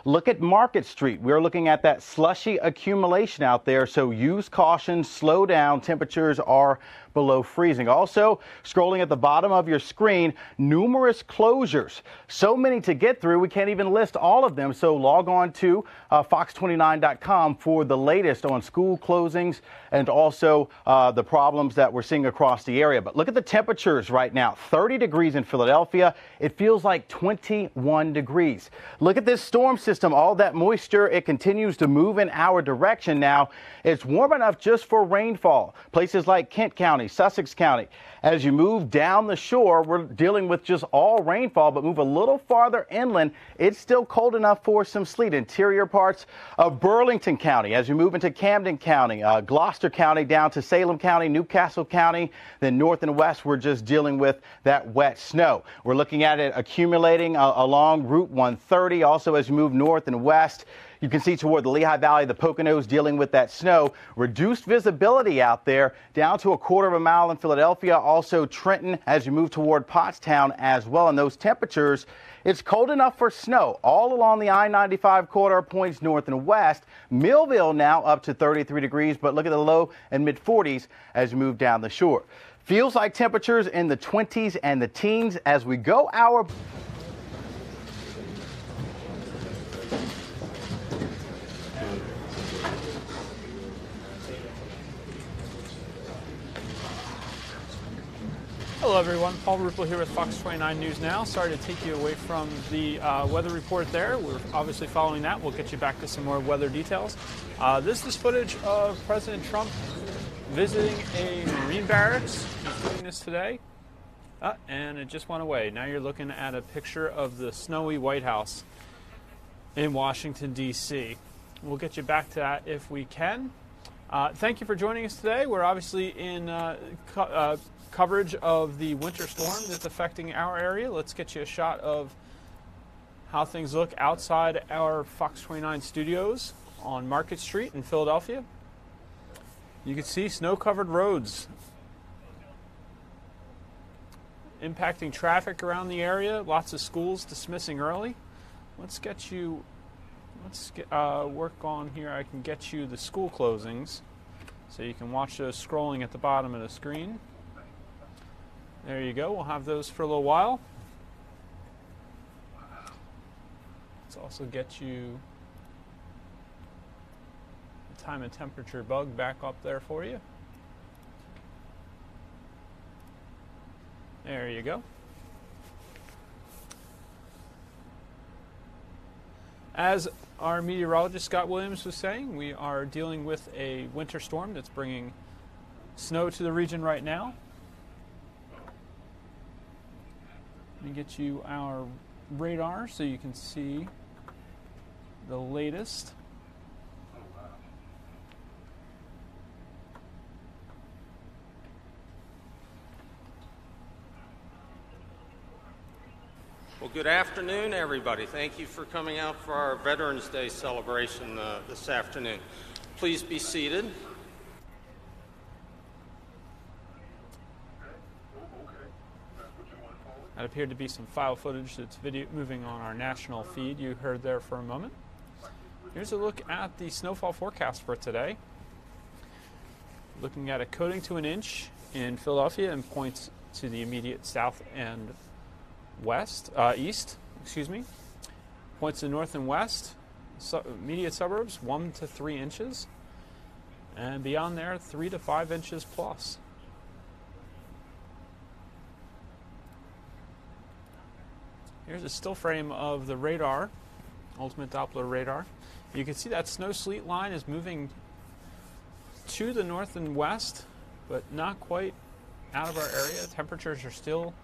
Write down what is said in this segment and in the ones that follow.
Look at Market Street. We're looking at that slushy accumulation out there, so use caution, slow down. Temperatures are below freezing. Also, scrolling at the bottom of your screen, numerous closures. So many to get through, we can't even list all of them, so log on to fox29.com for the latest on school closings and also the problems that we're seeing across the area. But look at the temperatures right now. 30 degrees in Philadelphia. It feels like 21 degrees. Look at this storm system. All that moisture, it continues to move in our direction now. It's warm enough just for rainfall. Places like Kent County, Sussex County. As you move down the shore, we're dealing with just all rainfall, but move a little farther inland, it's still cold enough for some sleet. Interior parts of Burlington County, as you move into Camden County, Gloucester County, down to Salem County, Newcastle County, then north and west, we're just dealing with that wet snow. We're looking at it accumulating along Route 130. Also, as you move north and west, you can see toward the Lehigh Valley, the Poconos dealing with that snow. Reduced visibility out there, down to a quarter of a mile in Philadelphia. Also Trenton as you move toward Pottstown as well. And those temperatures, it's cold enough for snow all along the I-95 corridor, points north and west. Millville now up to 33 degrees, but look at the low and mid 40s as you move down the shore. Feels like temperatures in the 20s and the teens as we go our... Hello everyone, Paul Ruppel here with Fox 29 News Now. Sorry to take you away from the weather report there. We're obviously following that. We'll get you back to some more weather details. This is footage of President Trump visiting a Marine barracks. He's doing this today. And it just went away. Now you're looking at a picture of the snowy White House in Washington, D.C. We'll get you back to that if we can. Thank you for joining us today. We're obviously in coverage of the winter storm that's affecting our area. Let's get you a shot of how things look outside our Fox 29 studios on Market Street in Philadelphia. You can see snow-covered roads impacting traffic around the area. Lots of schools dismissing early. Let's work on here. I can get you the school closings so you can watch those scrolling at the bottom of the screen. There you go. We'll have those for a little while. Let's also get you the time and temperature bug back up there for you. There you go. As our meteorologist Scott Williams was saying, we are dealing with a winter storm that's bringing snow to the region right now. Let me get you our radar so you can see the latest. Well, good afternoon, everybody. Thank you for coming out for our Veterans Day celebration this afternoon. Please be seated. That appeared to be some file footage that's video moving on our national feed you heard there for a moment. Here's a look at the snowfall forecast for today. Looking at a coating to an inch in Philadelphia and points to the immediate south and east. Points to north and west. Immediate suburbs 1 to 3 inches. And beyond there 3 to 5 inches plus. Here's a still frame of the radar, ultimate Doppler radar. You can see that snow sleet line is moving to the north and west, but not quite out of our area. Temperatures are still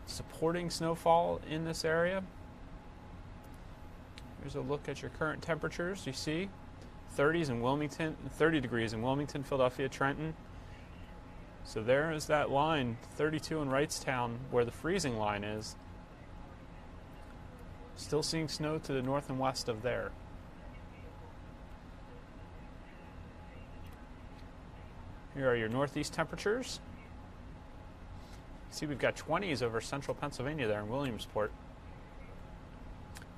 supporting snowfall in this area. Here's a look at your current temperatures. You see 30s in Wilmington, 30 degrees in Wilmington, Philadelphia, Trenton. So there is that line, 32 in Wrightstown, where the freezing line is. Still seeing snow to the north and west of there. Here are your northeast temperatures. See, we've got 20s over central Pennsylvania there in Williamsport.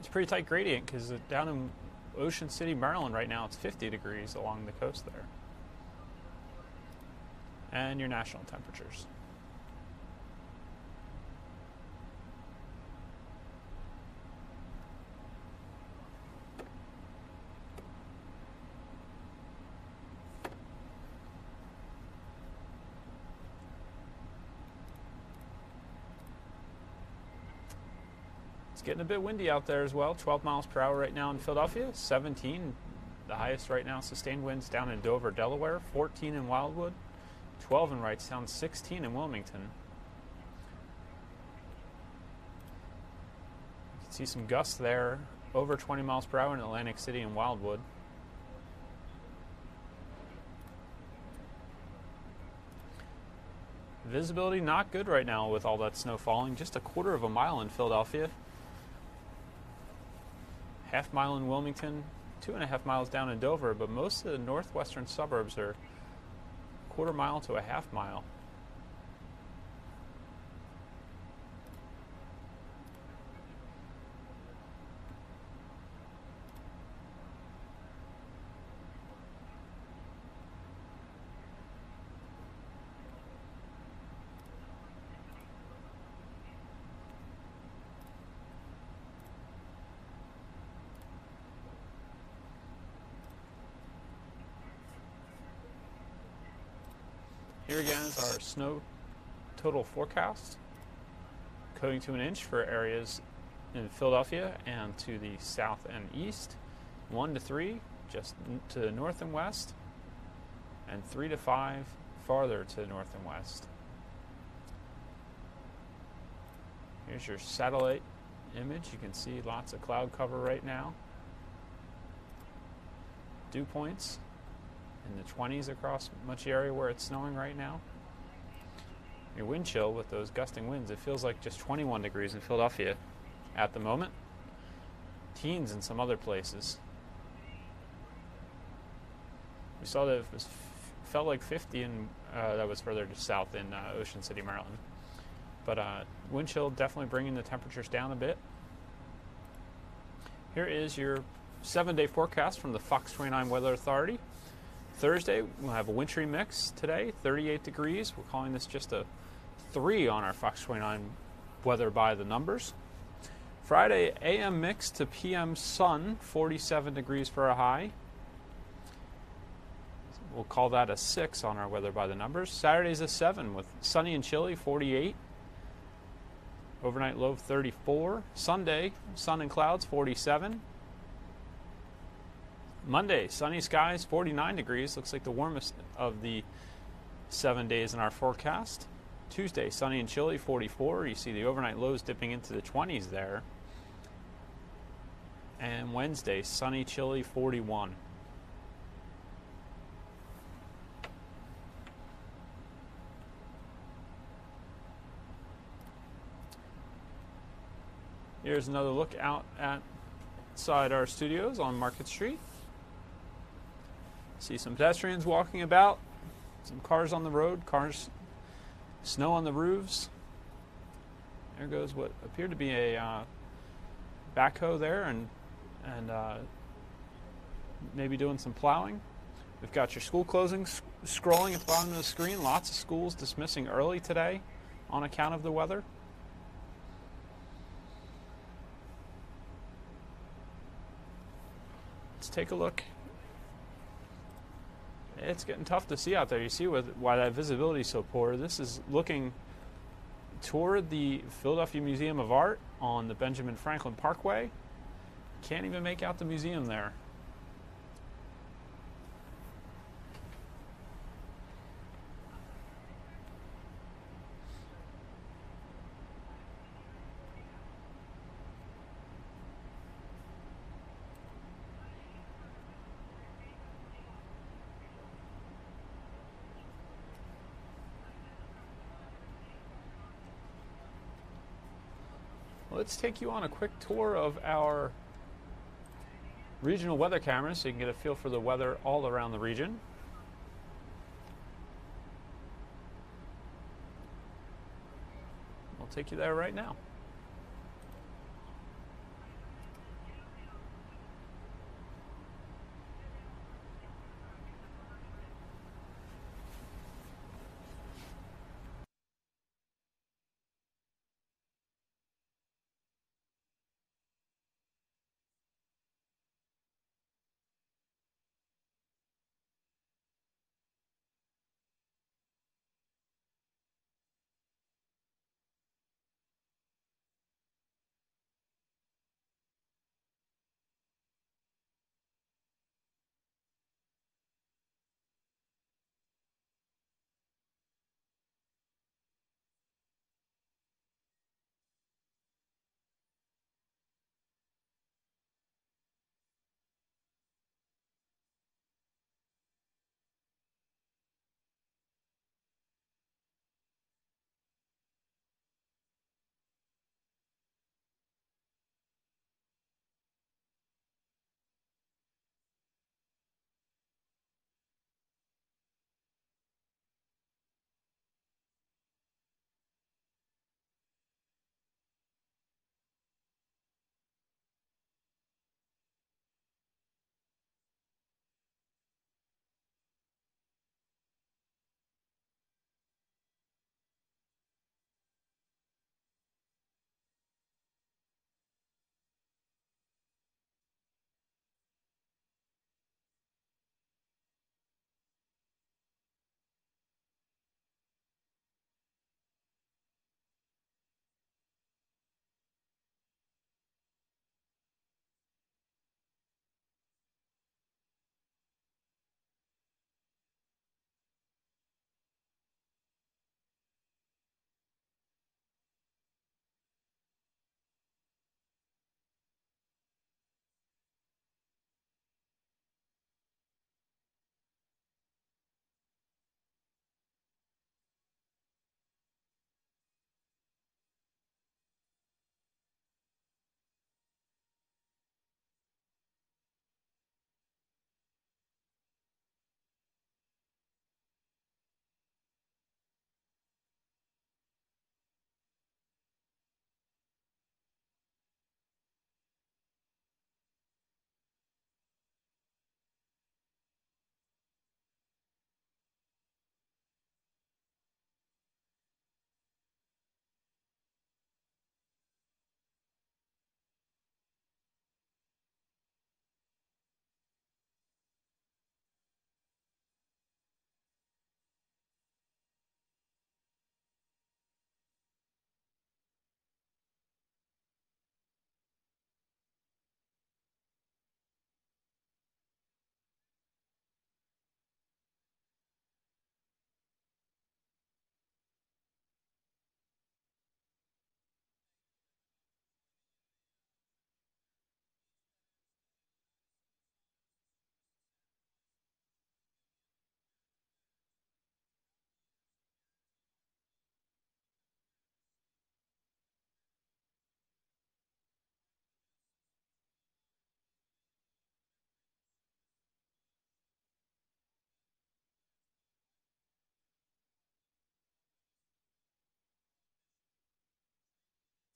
It's a pretty tight gradient because down in Ocean City, Maryland right now, it's 50 degrees along the coast there. And your national temperatures. It's getting a bit windy out there as well. 12 miles per hour right now in Philadelphia, 17, the highest right now, sustained winds down in Dover, Delaware, 14 in Wildwood, 12 in Wrightstown, 16 in Wilmington. You can see some gusts there, over 20 miles per hour in Atlantic City and Wildwood. Visibility not good right now with all that snow falling, just a quarter of a mile in Philadelphia. Half mile in Wilmington, 2.5 miles down in Dover, but most of the northwestern suburbs are quarter mile to a half mile. Here again is our snow total forecast, coding to an inch for areas in Philadelphia and to the south and east, 1 to 3 just to the north and west, and 3 to 5 farther to the north and west. Here's your satellite image. You can see lots of cloud cover right now. Dew points in the 20s across much of the area where it's snowing right now. Your wind chill with those gusting winds, it feels like just 21 degrees in Philadelphia at the moment. Teens in some other places. We saw that it felt like 50 and that was further south in Ocean City, Maryland. But wind chill definitely bringing the temperatures down a bit. Here is your 7-day forecast from the Fox 29 Weather Authority. Thursday, we'll have a wintry mix today, 38 degrees. We're calling this just a 3 on our Fox 29 weather by the numbers. Friday, AM mix to PM sun, 47 degrees for a high. We'll call that a 6 on our weather by the numbers. Saturday's a 7 with sunny and chilly, 48. Overnight low, 34. Sunday, sun and clouds, 47. Monday, sunny skies, 49 degrees. Looks like the warmest of the 7 days in our forecast. Tuesday, sunny and chilly, 44. You see the overnight lows dipping into the 20s there. And Wednesday, sunny, chilly, 41. Here's another look out outside our studios on Market Street. See some pedestrians walking about, some cars on the road, snow on the roofs. There goes what appeared to be a backhoe there and maybe doing some plowing. We've got your school closings scrolling at the bottom of the screen. Lots of schools dismissing early today on account of the weather. Let's take a look. It's getting tough to see out there. You see why that visibility is so poor. This is looking toward the Philadelphia Museum of Art on the Benjamin Franklin Parkway. Can't even make out the museum there. Let's take you on a quick tour of our regional weather cameras so you can get a feel for the weather all around the region. We'll take you there right now.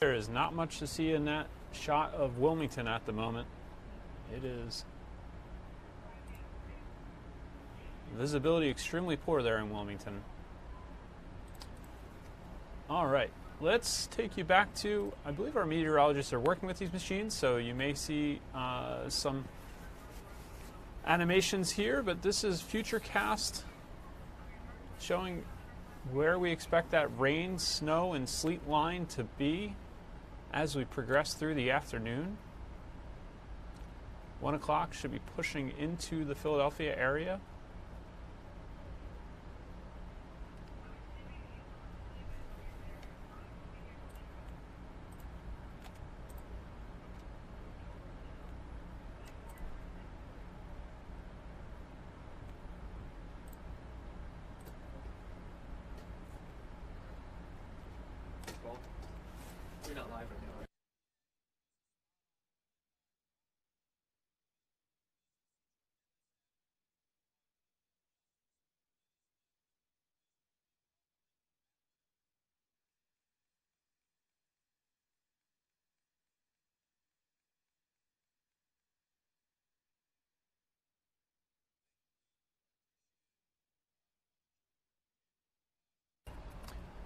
There is not much to see in that shot of Wilmington at the moment. It is visibility extremely poor there in Wilmington. All right, let's take you back to, I believe our meteorologists are working with these machines, so you may see some animations here, but this is Futurecast showing where we expect that rain, snow, and sleet line to be as we progress through the afternoon. 1 o'clock should be pushing into the Philadelphia area. You're not live right now, right?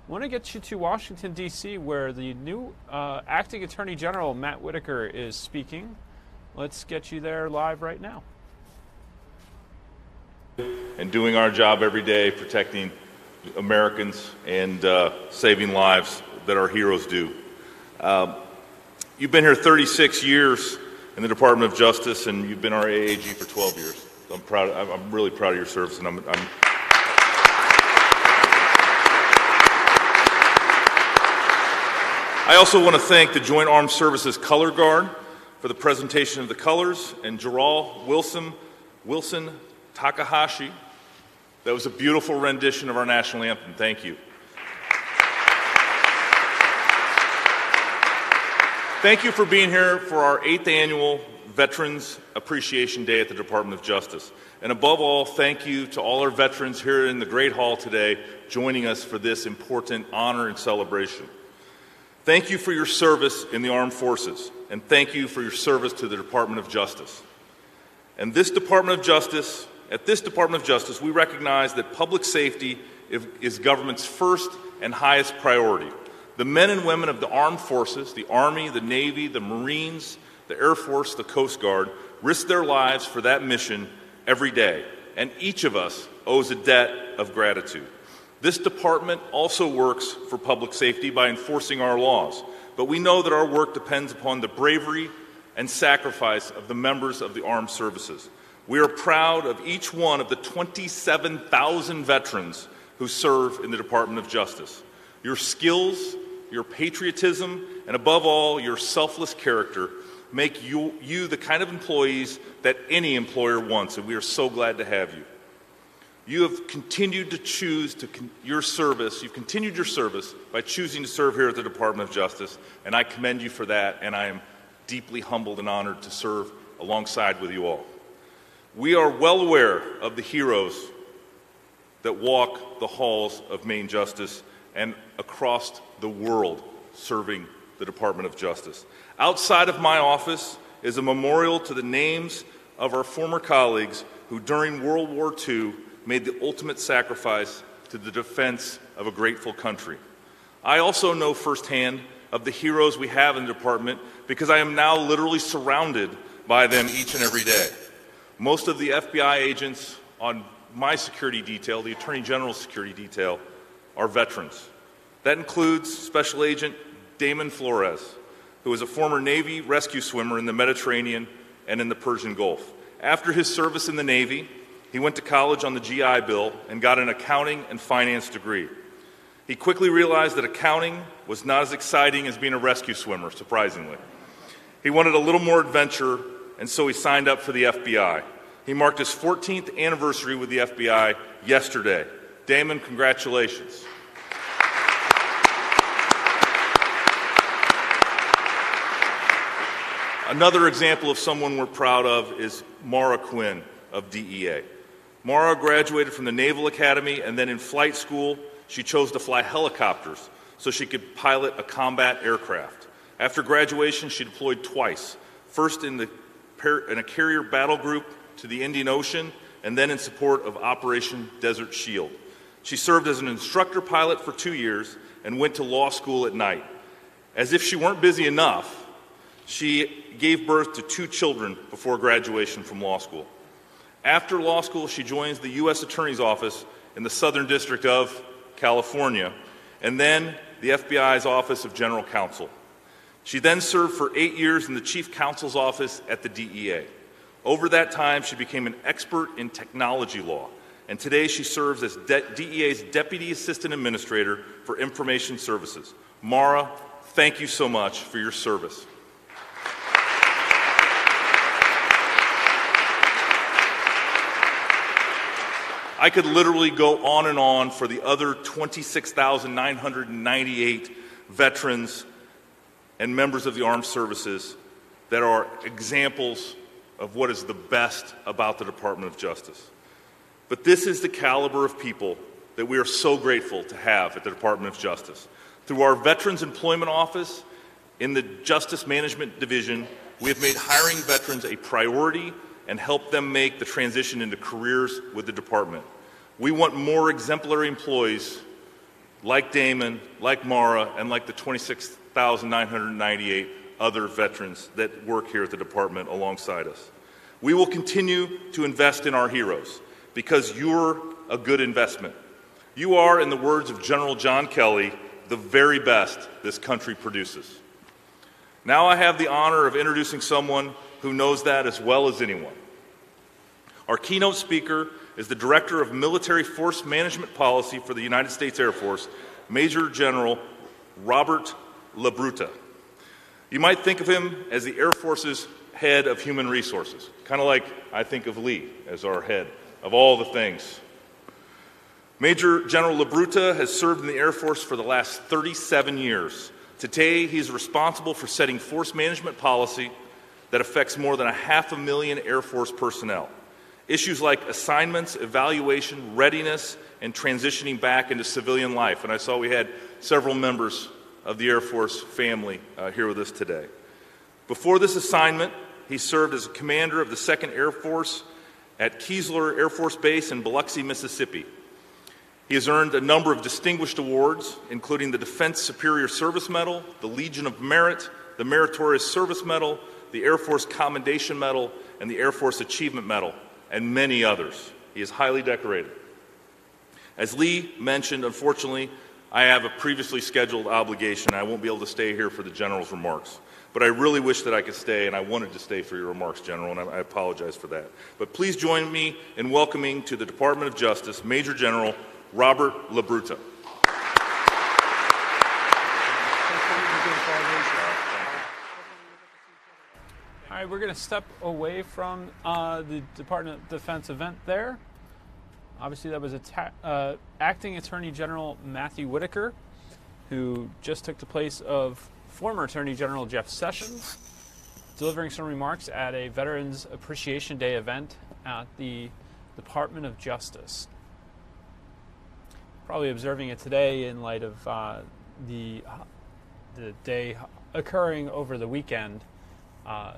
I want to get you to Washington, D.C., where the new Acting Attorney General, Matt Whitaker, is speaking. Let's get you there live right now. And doing our job every day, protecting Americans and saving lives that our heroes do. You've been here 36 years in the Department of Justice, and you've been our AAG for 12 years. I'm really proud of your service, and I also want to thank the Joint Armed Services Color Guard for the presentation of the colors, and Jaral Wilson Takahashi. That was a beautiful rendition of our national anthem. Thank you. Thank you for being here for our 8th annual Veterans Appreciation Day at the Department of Justice. And above all, thank you to all our veterans here in the Great Hall today joining us for this important honor and celebration. Thank you for your service in the armed forces, and thank you for your service to the Department of Justice. And at this Department of Justice, we recognize that public safety is government's first and highest priority. The men and women of the armed forces, the Army, the Navy, the Marines, the Air Force, the Coast Guard, risk their lives for that mission every day, and each of us owes a debt of gratitude. This department also works for public safety by enforcing our laws, but we know that our work depends upon the bravery and sacrifice of the members of the armed services. We are proud of each one of the 27,000 veterans who serve in the Department of Justice. Your skills, your patriotism, and above all, your selfless character make you the kind of employees that any employer wants, and we are so glad to have you. You have continued your service by choosing to serve here at the Department of Justice, and I commend you for that, and I am deeply humbled and honored to serve alongside with you all. We are well aware of the heroes that walk the halls of Main Justice and across the world serving the Department of Justice. Outside of my office is a memorial to the names of our former colleagues who during World War II made the ultimate sacrifice to the defense of a grateful country. I also know firsthand of the heroes we have in the department because I am now literally surrounded by them each and every day. Most of the FBI agents on my security detail, the Attorney General's security detail, are veterans. That includes Special Agent Damon Flores, who is a former Navy rescue swimmer in the Mediterranean and in the Persian Gulf. After his service in the Navy, he went to college on the GI Bill and got an accounting and finance degree. He quickly realized that accounting was not as exciting as being a rescue swimmer, surprisingly. He wanted a little more adventure, and so he signed up for the FBI. He marked his 14th anniversary with the FBI yesterday. Damon, congratulations. Another example of someone we're proud of is Mara Quinn of DEA. Mara graduated from the Naval Academy, and then in flight school, she chose to fly helicopters so she could pilot a combat aircraft. After graduation, she deployed twice, first in a carrier battle group to the Indian Ocean, and then in support of Operation Desert Shield. She served as an instructor pilot for 2 years and went to law school at night. As if she weren't busy enough, she gave birth to 2 children before graduation from law school. After law school, she joins the U.S. Attorney's Office in the Southern District of California, and then the FBI's Office of General Counsel. She then served for 8 years in the Chief Counsel's Office at the DEA. Over that time, she became an expert in technology law, and today she serves as DEA's Deputy Assistant Administrator for Information Services. Mara, thank you so much for your service. I could literally go on and on for the other 26,998 veterans and members of the armed services that are examples of what is the best about the Department of Justice. But this is the caliber of people that we are so grateful to have at the Department of Justice. Through our Veterans Employment Office in the Justice Management Division, we have made hiring veterans a priority and helped them make the transition into careers with the department. We want more exemplary employees like Damon, like Mara, and like the 26,998 other veterans that work here at the department alongside us. We will continue to invest in our heroes because you're a good investment. You are, in the words of General John Kelly, the very best this country produces. Now I have the honor of introducing someone who knows that as well as anyone. Our keynote speaker is the Director of Military Force Management Policy for the United States Air Force, Major General Robert LaBruta. You might think of him as the Air Force's head of human resources, kind of like I think of Lee as our head of all the things. Major General LaBruta has served in the Air Force for the last 37 years. Today, he's responsible for setting force management policy that affects more than 500,000 Air Force personnel. Issues like assignments, evaluation, readiness, and transitioning back into civilian life. And I saw we had several members of the Air Force family here with us today. Before this assignment, he served as a commander of the 2nd Air Force at Keesler Air Force Base in Biloxi, Mississippi. He has earned a number of distinguished awards, including the Defense Superior Service Medal, the Legion of Merit, the Meritorious Service Medal, the Air Force Commendation Medal, and the Air Force Achievement Medal, and many others. He is highly decorated. As Lee mentioned, unfortunately, I have a previously scheduled obligation. I won't be able to stay here for the General's remarks. But I really wish that I could stay, and I wanted to stay for your remarks, General, and I apologize for that. But please join me in welcoming to the Department of Justice Major General Robert LaBruta. All right, we're going to step away from the Department of Defense event there. Obviously, that was Acting Attorney General Matthew Whitaker, who just took the place of former Attorney General Jeff Sessions, delivering some remarks at a Veterans Appreciation Day event at the Department of Justice. Probably observing it today in light of the day occurring over the weekend.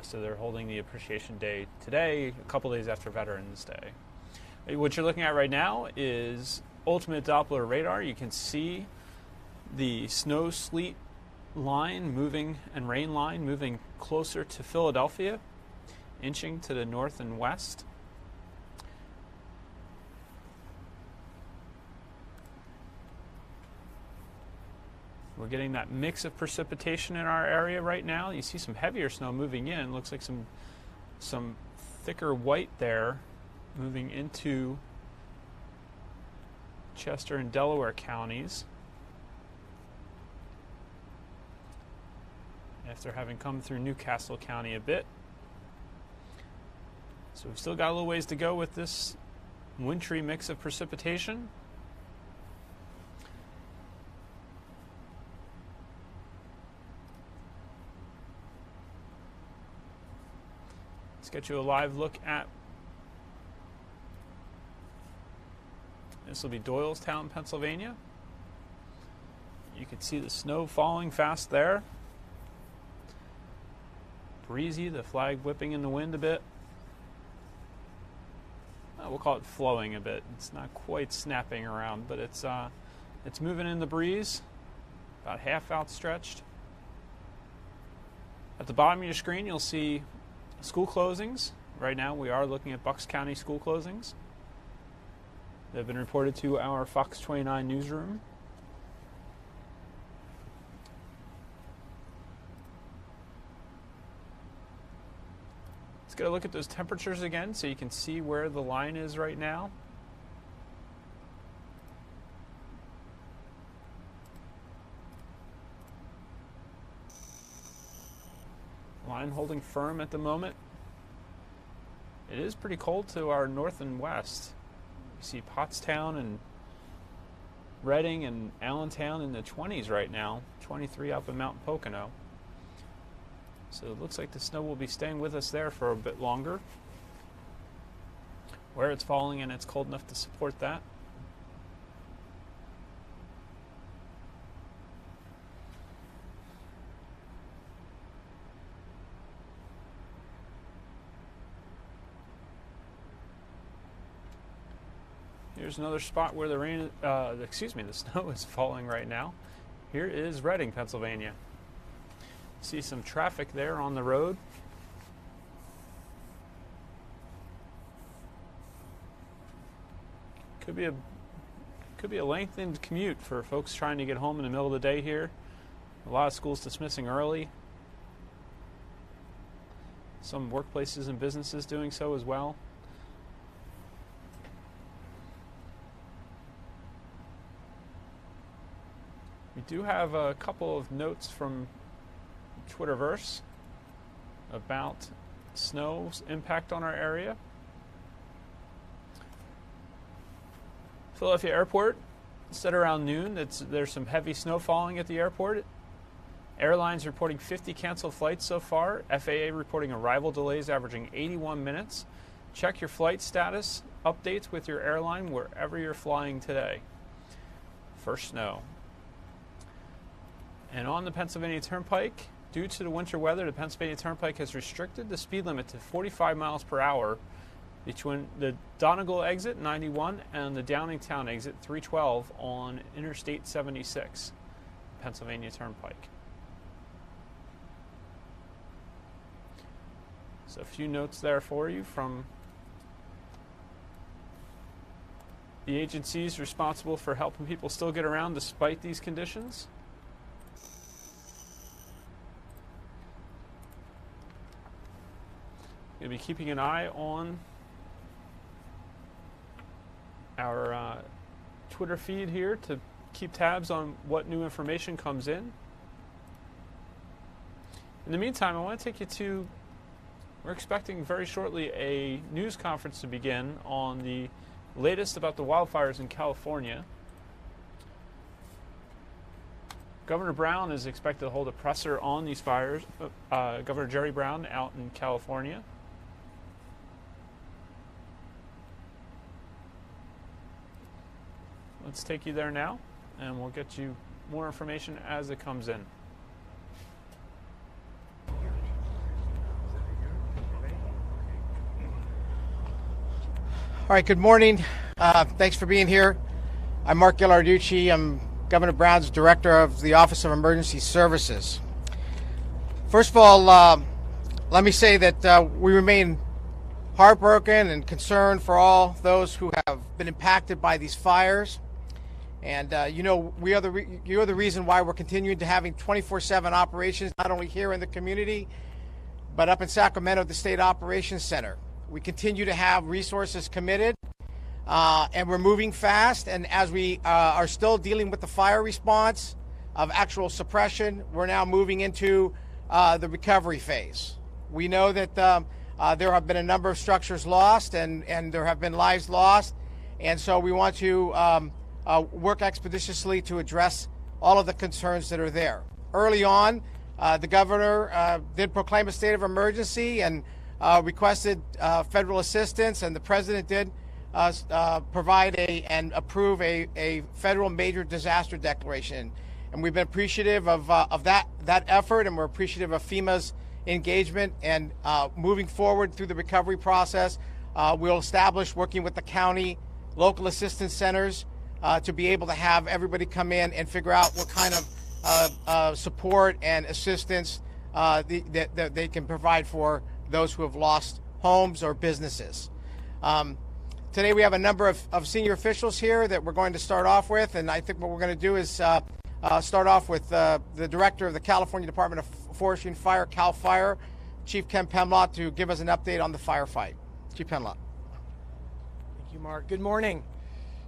So they're holding the Appreciation Day today, a couple days after Veterans Day. What you're looking at right now is ultimate Doppler radar. You can see the snow-sleet line moving and rain line moving closer to Philadelphia, inching to the north and west. We're getting that mix of precipitation in our area right now. You see some heavier snow moving in. Looks like some thicker white there moving into Chester and Delaware counties after having come through Newcastle County a bit. So we've still got a little ways to go with this wintry mix of precipitation. Let's get you a live look at, this will be Doylestown, Pennsylvania. You can see the snow falling fast there. Breezy, the flag whipping in the wind a bit. We'll call it flowing a bit. It's not quite snapping around, but it's moving in the breeze, about half outstretched. At the bottom of your screen, you'll see school closings. Right now, we are looking at Bucks County school closings. They've been reported to our Fox 29 newsroom. Let's get a look at those temperatures again so you can see where the line is right now. Line holding firm at the moment. It is pretty cold to our north and west. You see Pottstown and Reading and Allentown in the 20s right now, 23 up in Mount Pocono. So it looks like the snow will be staying with us there for a bit longer. Where it's falling and it's cold enough to support that. Here's another spot where the snow is falling right now. Here is Reading, Pennsylvania. See some traffic there on the road. Could be a lengthened commute for folks trying to get home in the middle of the day here. A lot of schools dismissing early. Some workplaces and businesses doing so as well. We do have a couple of notes from Twitterverse about snow's impact on our area. Philadelphia Airport said around noon that there's some heavy snow falling at the airport. Airlines reporting 50 canceled flights so far. FAA reporting arrival delays averaging 81 minutes. Check your flight status updates with your airline wherever you're flying today for snow. And on the Pennsylvania Turnpike, due to the winter weather, the Pennsylvania Turnpike has restricted the speed limit to 45 miles per hour between the Donegal exit 91 and the Downingtown exit 312 on Interstate 76, Pennsylvania Turnpike. So a few notes there for you from the agencies responsible for helping people still get around despite these conditions. Going to be keeping an eye on our Twitter feed here to keep tabs on what new information comes in. In the meantime, I want to take you to, we're expecting very shortly a news conference to begin on the latest about the wildfires in California. Governor Brown is expected to hold a presser on these fires, Governor Jerry Brown out in California. Let's take you there now, and we'll get you more information as it comes in. All right, good morning. Thanks for being here. I'm Mark Ghilarducci. I'm Governor Brown's Director of the Office of Emergency Services. First of all, let me say that we remain heartbroken and concerned for all those who have been impacted by these fires. And you're the reason why we're continuing to having 24/7 operations, not only here in the community, but up in Sacramento at the State Operations Center. We continue to have resources committed, and we're moving fast. And as we are still dealing with the fire response of actual suppression, we're now moving into the recovery phase. We know that there have been a number of structures lost, and there have been lives lost. And so we want to work expeditiously to address all of the concerns that are there. Early on, the governor did proclaim a state of emergency and requested federal assistance, and the president did provide and approve a federal major disaster declaration. And and we've been appreciative of that effort, and we're appreciative of FEMA's engagement and moving forward through the recovery process. We'll establish, working with the county, local assistance centers to be able to have everybody come in and figure out what kind of support and assistance that they can provide for those who have lost homes or businesses. Today we have a number of senior officials here that we're going to start off with, and I think what we're going to do is start off with the Director of the California Department of Forestry and Fire, CAL FIRE, Chief Ken Pemlott, to give us an update on the firefight. Chief Pemlott. Thank you, Mark. Good morning.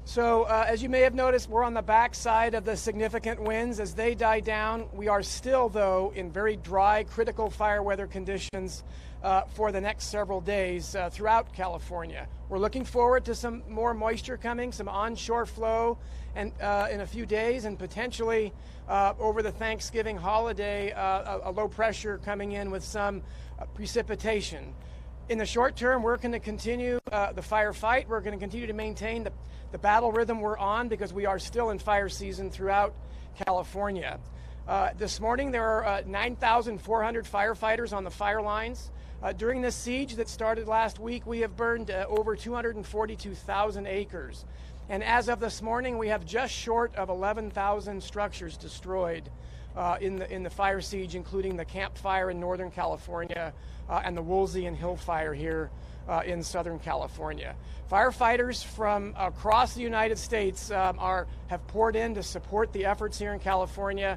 So as you may have noticed, we're on the backside of the significant winds. As they die down, we are still, though, in very dry, critical fire weather conditions for the next several days throughout California. We're looking forward to some more moisture coming, some onshore flow and in a few days, and potentially over the Thanksgiving holiday, a low pressure coming in with some precipitation. In the short term, we're going to continue the firefight. We're going to continue to maintain the battle rhythm we're on, because we are still in fire season throughout California. This morning, there are 9,400 firefighters on the fire lines. During this siege that started last week, we have burned over 242,000 acres. And as of this morning, we have just short of 11,000 structures destroyed in the fire siege, including the Camp Fire in Northern California and the Woolsey and Hill Fire here in Southern California. Firefighters from across the United States have poured in to support the efforts here in California.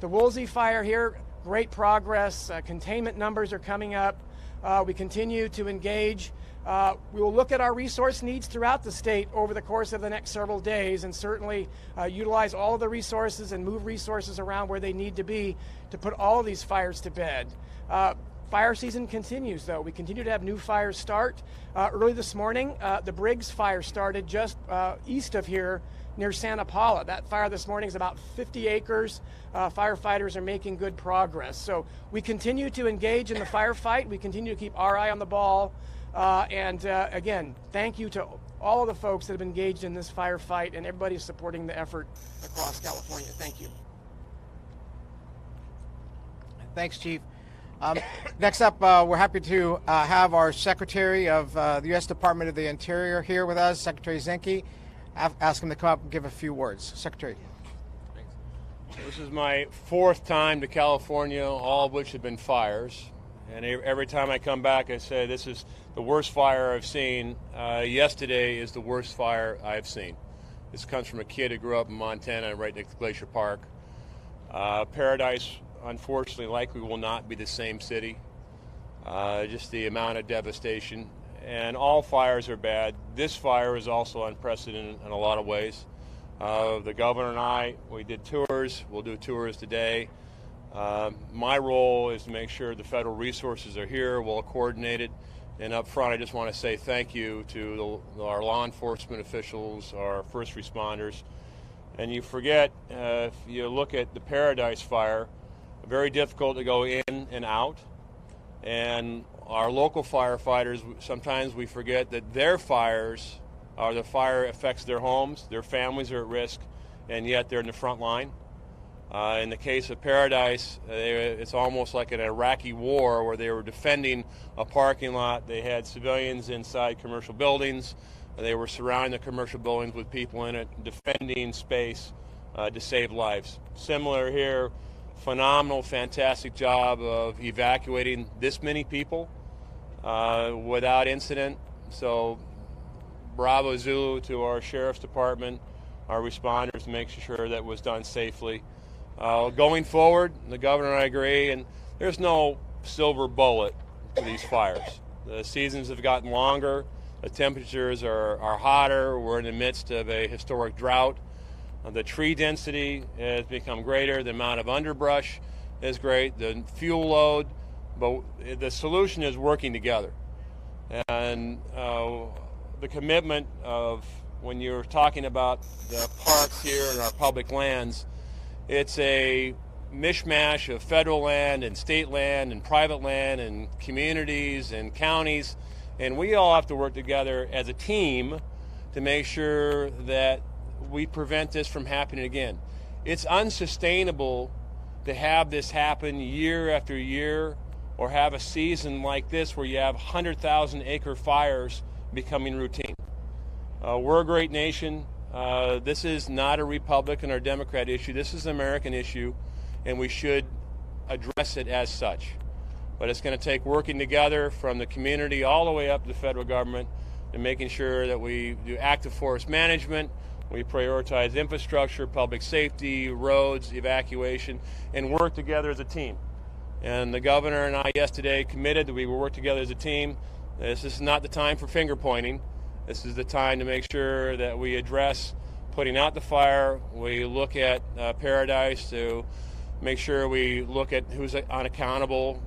The Woolsey Fire here, great progress. Containment numbers are coming up. We continue to engage. We will look at our resource needs throughout the state over the course of the next several days, and certainly utilize all of the resources and move resources around where they need to be to put all of these fires to bed. Fire season continues, though. We continue to have new fires start. Early this morning, the Briggs Fire started just east of here near Santa Paula. That fire this morning is about 50 acres. Firefighters are making good progress. So we continue to engage in the firefight. We continue to keep our eye on the ball. Again, thank you to all of the folks that have engaged in this firefight and everybody supporting the effort across California. Thank you. Thanks, Chief. Next up, we're happy to have our Secretary of the U.S. Department of the Interior here with us, Secretary Zinke. Ask him to come up and give a few words. Secretary. Thanks. This is my fourth time to California, all of which have been fires. And every time I come back, I say this is the worst fire I've seen. Yesterday is the worst fire I've seen. This comes from a kid who grew up in Montana right next to Glacier Park. Paradise, unfortunately, likely will not be the same city. Just the amount of devastation. And all fires are bad. This fire is also unprecedented in a lot of ways. The governor and I, we did tours. We'll do tours today. My role is to make sure the federal resources are here, well coordinated. And up front, I just want to say thank you to our law enforcement officials, our first responders. And you forget, if you look at the Paradise Fire, very difficult to go in and out. And our local firefighters, sometimes we forget that their fires, or the fire affects their homes, their families are at risk, and yet they're in the front line. In the case of Paradise, it's almost like an Iraqi war where they were defending a parking lot. They had civilians inside commercial buildings. They were surrounding the commercial buildings with people in it, defending space to save lives. Similar here, phenomenal, fantastic job of evacuating this many people without incident. So bravo Zulu to our Sheriff's Department, our responders, to make sure that was done safely. Going forward, the governor and I agree, and there's no silver bullet for these fires. The seasons have gotten longer. The temperatures are hotter. We're in the midst of a historic drought. The tree density has become greater. The amount of underbrush is great. The fuel load, but the solution is working together. And the commitment of, when you're talking about the parks here and our public lands, it's a mishmash of federal land and state land and private land and communities and counties, and we all have to work together as a team to make sure that we prevent this from happening again. It's unsustainable to have this happen year after year, or have a season like this where you have 100,000-acre fires becoming routine. We're a great nation. This is not a Republican or Democrat issue. This is an American issue, and we should address it as such. But it's going to take working together from the community all the way up to the federal government, and making sure that we do active forest management, we prioritize infrastructure, public safety, roads, evacuation, and work together as a team. And the governor and I yesterday committed that we will work together as a team. This is not the time for finger pointing. This is the time to make sure that we address putting out the fire. We look at Paradise to make sure we look at who's unaccountable,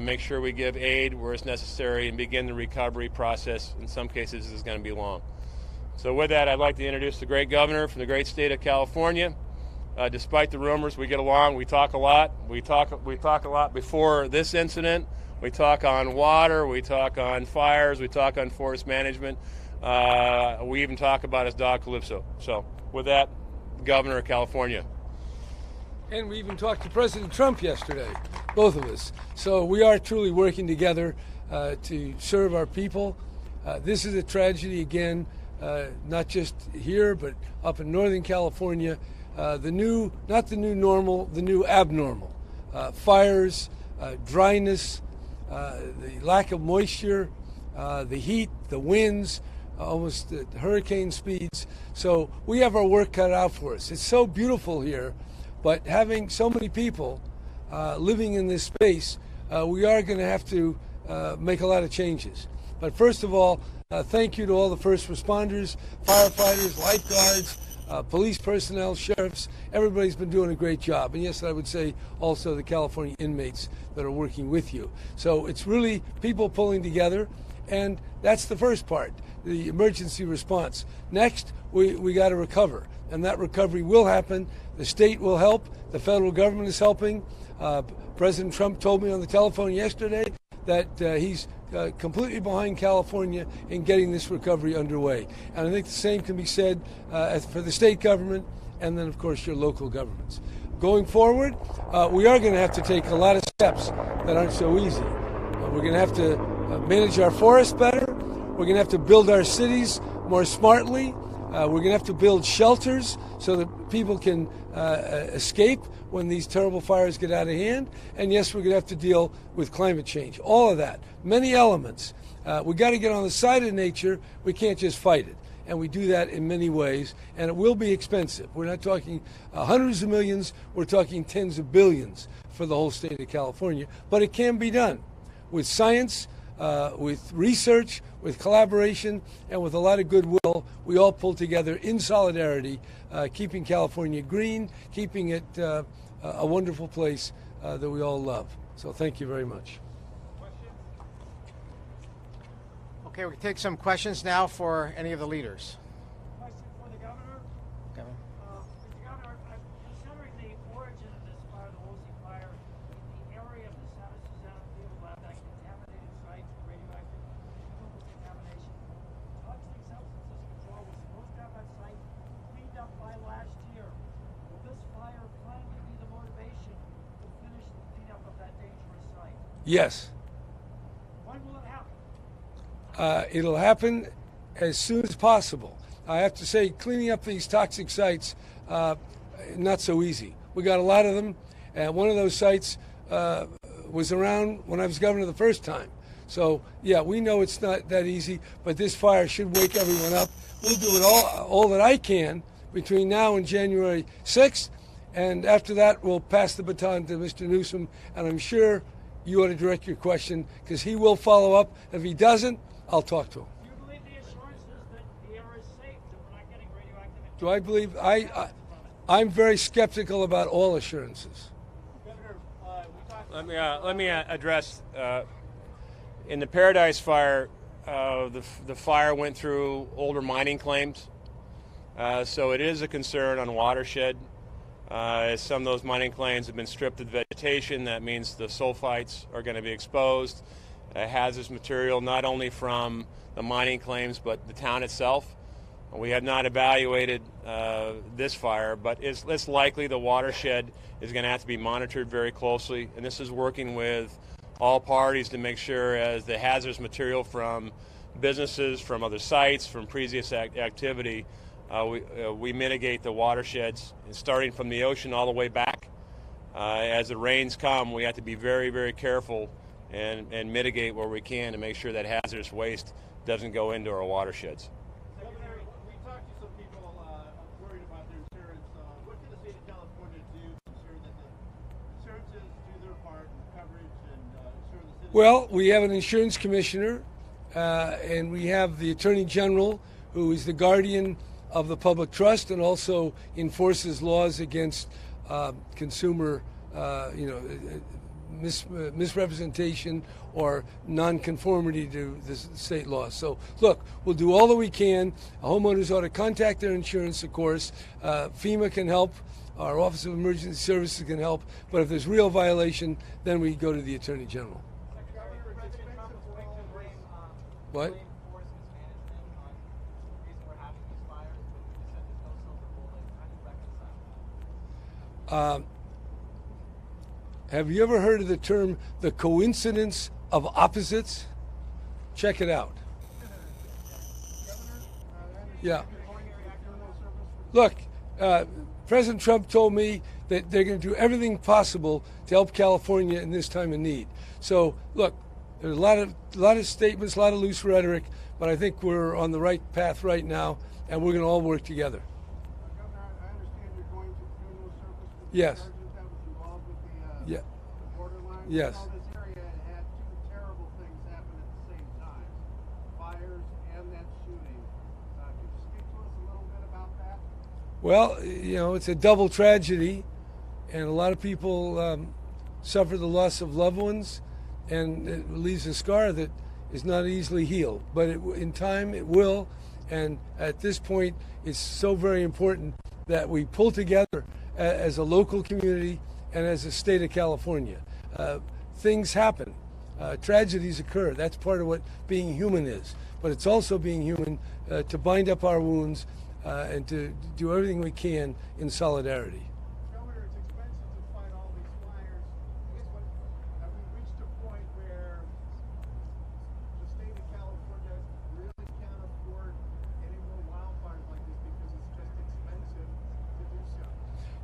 make sure we give aid where it's necessary, and begin the recovery process. In some cases, this is going to be long. So with that, I'd like to introduce the great governor from the great state of California. Despite the rumors, we get along. We talk a lot. We talk a lot before this incident. We talk on water. We talk on fires. We talk on forest management. We even talk about his dog Calypso. So with that, Governor of California. And we even talked to President Trump yesterday, both of us. So we are truly working together to serve our people. This is a tragedy, again, not just here, but up in Northern California. Not the new normal, the new abnormal. Fires, dryness, the lack of moisture, the heat, the winds, almost at hurricane speeds. So we have our work cut out for us. It's so beautiful here, but having so many people living in this space, we are going to have to make a lot of changes. But first of all, thank you to all the first responders, firefighters, lifeguards, police personnel, sheriffs. Everybody's been doing a great job. And yes, I would say also the California inmates that are working with you. So it's really people pulling together, and that's the first part, the emergency response. Next, we got to recover, and that recovery will happen. The state will help. The federal government is helping. President Trump told me on the telephone yesterday that he's completely behind California in getting this recovery underway. And I think the same can be said for the state government and then, of course, your local governments. Going forward, we are going to have to take a lot of steps that aren't so easy. We're going to have to manage our forests better. We're going to have to build our cities more smartly. We're going to have to build shelters so that people can escape when these terrible fires get out of hand. And yes, we're going to have to deal with climate change. All of that, many elements. We got to get on the side of nature. We can't just fight it. And we do that in many ways. And it will be expensive. We're not talking hundreds of millions. We're talking tens of billions for the whole state of California. But it can be done with science, with research, with collaboration, and with a lot of goodwill. We all pull together in solidarity, keeping California green, keeping it a wonderful place that we all love. So thank you very much. Okay, we can take some questions now for any of the leaders. Question for the governor. Governor. Mr. Governor, considering the origin of this fire, the Woolsey fire, the area of the San Susana Field Lab, that contaminated site, radioactive chemical contamination, toxic substances control was supposed to have that site cleaned up by last year. Will this fire finally be the motivation to finish the cleanup of that dangerous site? Yes. When will it happen? It'll happen as soon as possible. I have to say, cleaning up these toxic sites, not so easy. We got a lot of them, and one of those sites was around when I was governor the first time. So, yeah, we know it's not that easy, but this fire should wake everyone up. We'll do it all that I can between now and January 6th, and after that, we'll pass the baton to Mr. Newsom, and I'm sure you ought to direct your question, because he will follow up. If he doesn't, I'll talk to him. Do you believe the assurances that the area is safe, that we're not getting radioactive? Do I believe? I'm very skeptical about all assurances. Governor, let me address in the Paradise fire. The fire went through older mining claims, so it is a concern on watershed. Some of those mining claims have been stripped of vegetation. That means the sulfites are going to be exposed. Hazardous material not only from the mining claims but the town itself. We have not evaluated this fire, but it's likely the watershed is going to have to be monitored very closely, and this is working with all parties to make sure as the hazardous material from businesses, from other sites, from previous activity, we mitigate the watersheds, starting from the ocean all the way back. As the rains come, we have to be very, very careful and mitigate where we can to make sure that hazardous waste doesn't go into our watersheds. Secretary, we talked to some people worried about their insurance. What can the state of California do to ensure that the insurances do their part in coverage and ensure the citizens? Well, we have an insurance commissioner, and we have the Attorney General, who is the guardian of the public trust and also enforces laws against consumer, misrepresentation or nonconformity to the state law. So, look, we'll do all that we can. Homeowners ought to contact their insurance, of course. FEMA can help. Our Office of Emergency Services can help. But if there's real violation, then we go to the Attorney General. What? Have you ever heard of the term the coincidence of opposites? Check it out. Yeah. Look, President Trump told me that they're going to do everything possible to help California in this time of need. So, look, there's a lot of statements, a lot of loose rhetoric, but I think we're on the right path right now, and we're going to all work together. Governor, I understand you're going to funeral service for the Yes. sergeant that was involved with the Yeah. borderline. Yes. You know, this area had two terrible things happen at the same time, fires and that shooting. Could you speak to us a little bit about that? Well, it's a double tragedy, and a lot of people suffer the loss of loved ones, and it leaves a scar that is not easily healed. But in time, it will, and at this point, it's so very important that we pull together as a local community and as a state of California. Things happen. Tragedies occur. That's part of what being human is. But it's also being human to bind up our wounds and to do everything we can in solidarity. Governor, it's expensive to fight all these fires. I guess have we reached a point where the state of California really can't afford any more wildfires like this because it's just expensive to do so?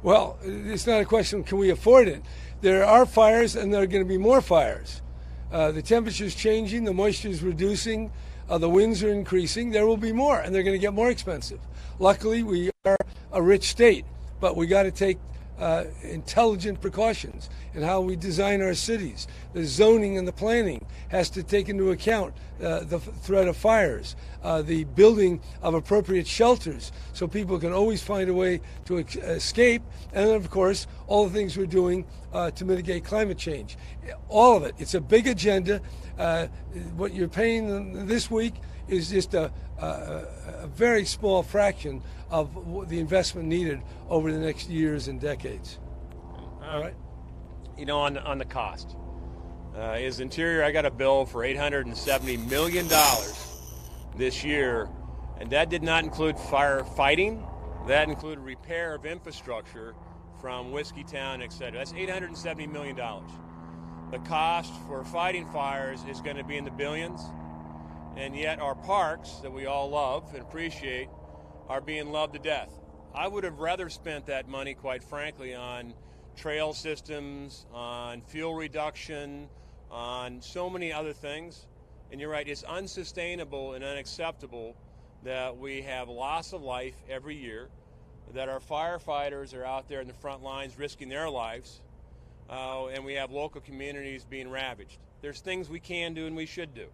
Well, it's not a question, can we afford it? There are fires, and there are going to be more fires. The temperature's changing, the moisture's reducing, the winds are increasing. There will be more, and they're going to get more expensive. Luckily, we are a rich state, but we got to take intelligent precautions in how we design our cities. The zoning and the planning has to take into account the threat of fires, the building of appropriate shelters so people can always find a way to escape, and then, of course, all the things we're doing to mitigate climate change. All of it. It's a big agenda. What you're paying this week is just a very small fraction of the investment needed over the next years and decades. All right. On the cost, is Interior, I got a bill for $870 million this year, and that did not include firefighting. That included repair of infrastructure from Whiskeytown, et cetera. That's $870 million. The cost for fighting fires is going to be in the billions, and yet our parks that we all love and appreciate are being loved to death. I would have rather spent that money, quite frankly, on trail systems, on fuel reduction, on so many other things. And you're right, it's unsustainable and unacceptable that we have loss of life every year, that our firefighters are out there in the front lines risking their lives, and we have local communities being ravaged. There's things we can do and we should do.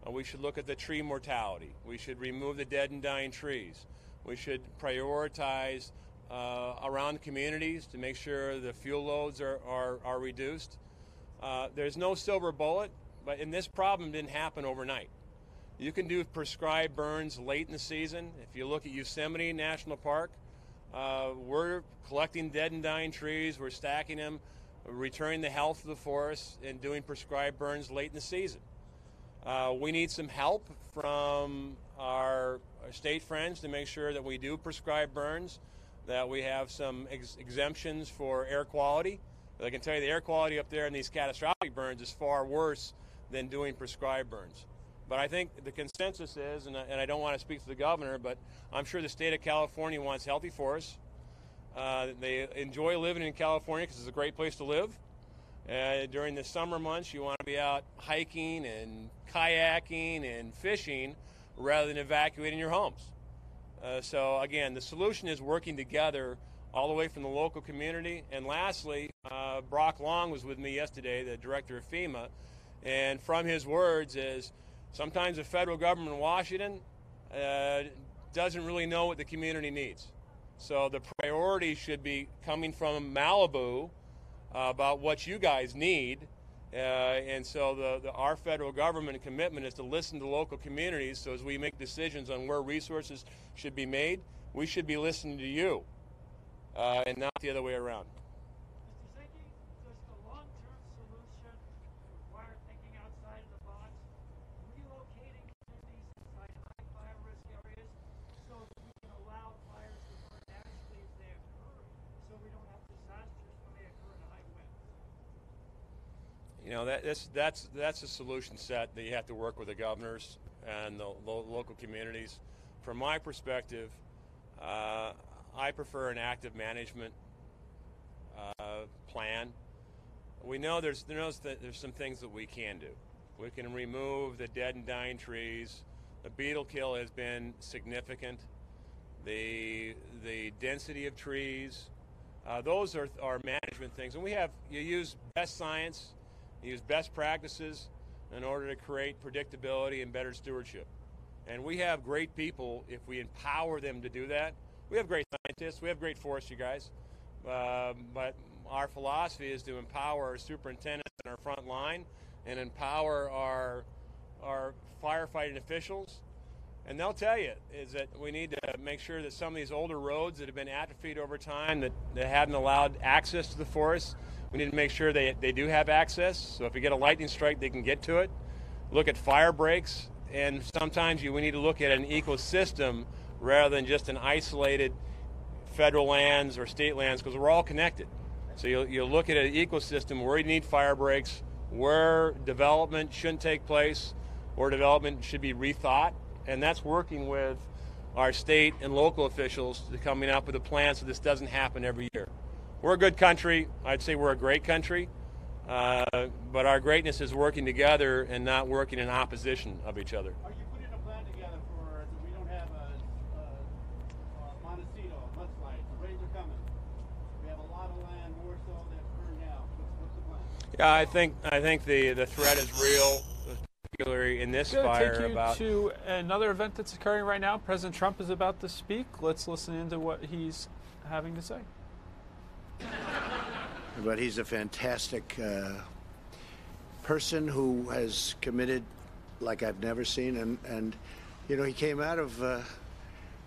We should look at the tree mortality. We should remove the dead and dying trees. We should prioritize around communities to make sure the fuel loads are reduced. There's no silver bullet, and this problem didn't happen overnight. You can do prescribed burns late in the season. If you look at Yosemite National Park, we're collecting dead and dying trees, we're stacking them, returning the health of the forest, and doing prescribed burns late in the season. We need some help from our state friends to make sure that we do prescribe burns, that we have some exemptions for air quality. But I can tell you the air quality up there in these catastrophic burns is far worse than doing prescribed burns. But I think the consensus is, and I don't want to speak for the governor, but I'm sure the state of California wants healthy forests. They enjoy living in California because it's a great place to live. During the summer months, you want to be out hiking and kayaking and fishing rather than evacuating your homes. So again, the solution is working together all the way from the local community. And lastly, Brock Long was with me yesterday, the director of FEMA, and from his words is sometimes the federal government in Washington doesn't really know what the community needs. So the priority should be coming from Malibu about what you guys need. And so our federal government commitment is to listen to local communities. So as we make decisions on where resources should be made, we should be listening to you and not the other way around. Mr. Zicki, does the long-term solution require thinking outside of the box, relocating communities inside high fire risk areas so that we can allow fires to burn naturally as they occur, so we don't have disasters when they occur in high winds? You know, that's a solution set that you have to work with the governors and the local communities. From my perspective, I prefer an active management plan. We know there's some things that we can do. We can remove the dead and dying trees. The beetle kill has been significant. The density of trees, those are management things. And you use best science, you use best practices in order to create predictability and better stewardship. And we have great people if we empower them to do that. We have great scientists, we have great forestry guys, but our philosophy is to empower our superintendents in our front line and empower our firefighting officials. And they'll tell you is that we need to make sure that some of these older roads that have been atrophied over time that haven't allowed access to the forest, we need to make sure they do have access. So if you get a lightning strike, they can get to it. Look at fire breaks, and sometimes we need to look at an ecosystem rather than just an isolated federal lands or state lands, because we're all connected. So you'll look at an ecosystem where you need fire breaks, where development shouldn't take place, or development should be rethought. And that's working with our state and local officials to coming up with a plan so this doesn't happen every year. We're a good country. I'd say we're a great country. But our greatness is working together and not working in opposition of each other. Are you putting a plan together for so we don't have a Montecito, a mudslide? The rains are coming. We have a lot of land, more so that's burned out. What's the plan? Yeah, I think the threat is real, particularly in this fire. Take you to another event that's occurring right now. President Trump is about to speak. Let's listen into what he's having to say. But he's a fantastic person who has committed like I've never seen. And you know, he came out of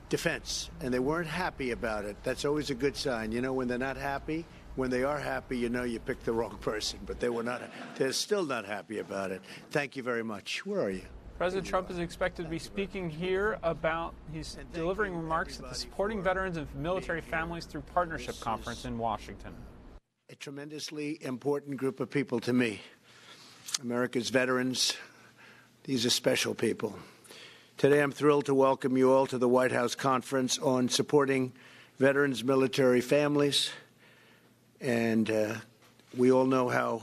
defense, and they weren't happy about it. That's always a good sign. You know, when they're not happy, when they are happy, you know you picked the wrong person. But they were not. They're still not happy about it. Thank you very much. Where are you? President Trump is expected to be speaking here about, he's delivering remarks at the Supporting Veterans and Military Families Through Partnership Conference in Washington. A tremendously important group of people to me. America's veterans, these are special people. Today I'm thrilled to welcome you all to the White House Conference on Supporting Veterans, Military Families. And we all know how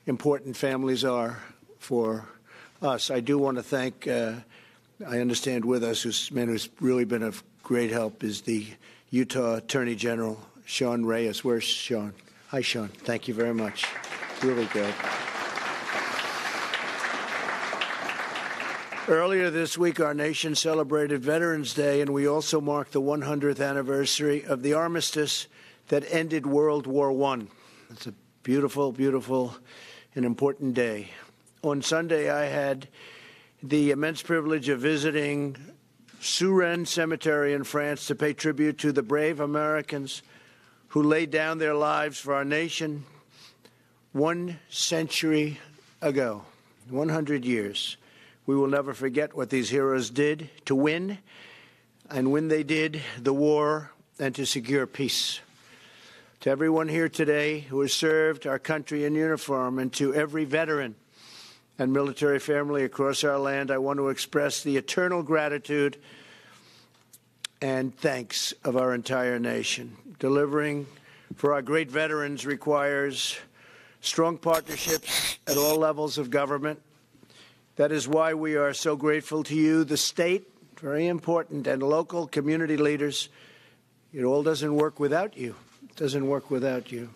important families are for us. I do want to thank, I understand with us, who's man who's really been of great help is the Utah Attorney General, Sean Reyes. Where's Sean? Hi, Sean. Thank you very much. Really good. Earlier this week, our nation celebrated Veterans Day, and we also marked the 100th anniversary of the armistice that ended World War I. It's a beautiful, beautiful, and important day. On Sunday, I had the immense privilege of visiting Suresnes Cemetery in France to pay tribute to the brave Americans who laid down their lives for our nation 1 century ago. 100 years. We will never forget what these heroes did to win, and when they did, the war and to secure peace. To everyone here today who has served our country in uniform, and to every veteran and military family across our land, I want to express the eternal gratitude and thanks of our entire nation. Delivering for our great veterans requires strong partnerships at all levels of government. That is why we are so grateful to you, the state, very important, and local community leaders. It all doesn't work without you. It doesn't work without you.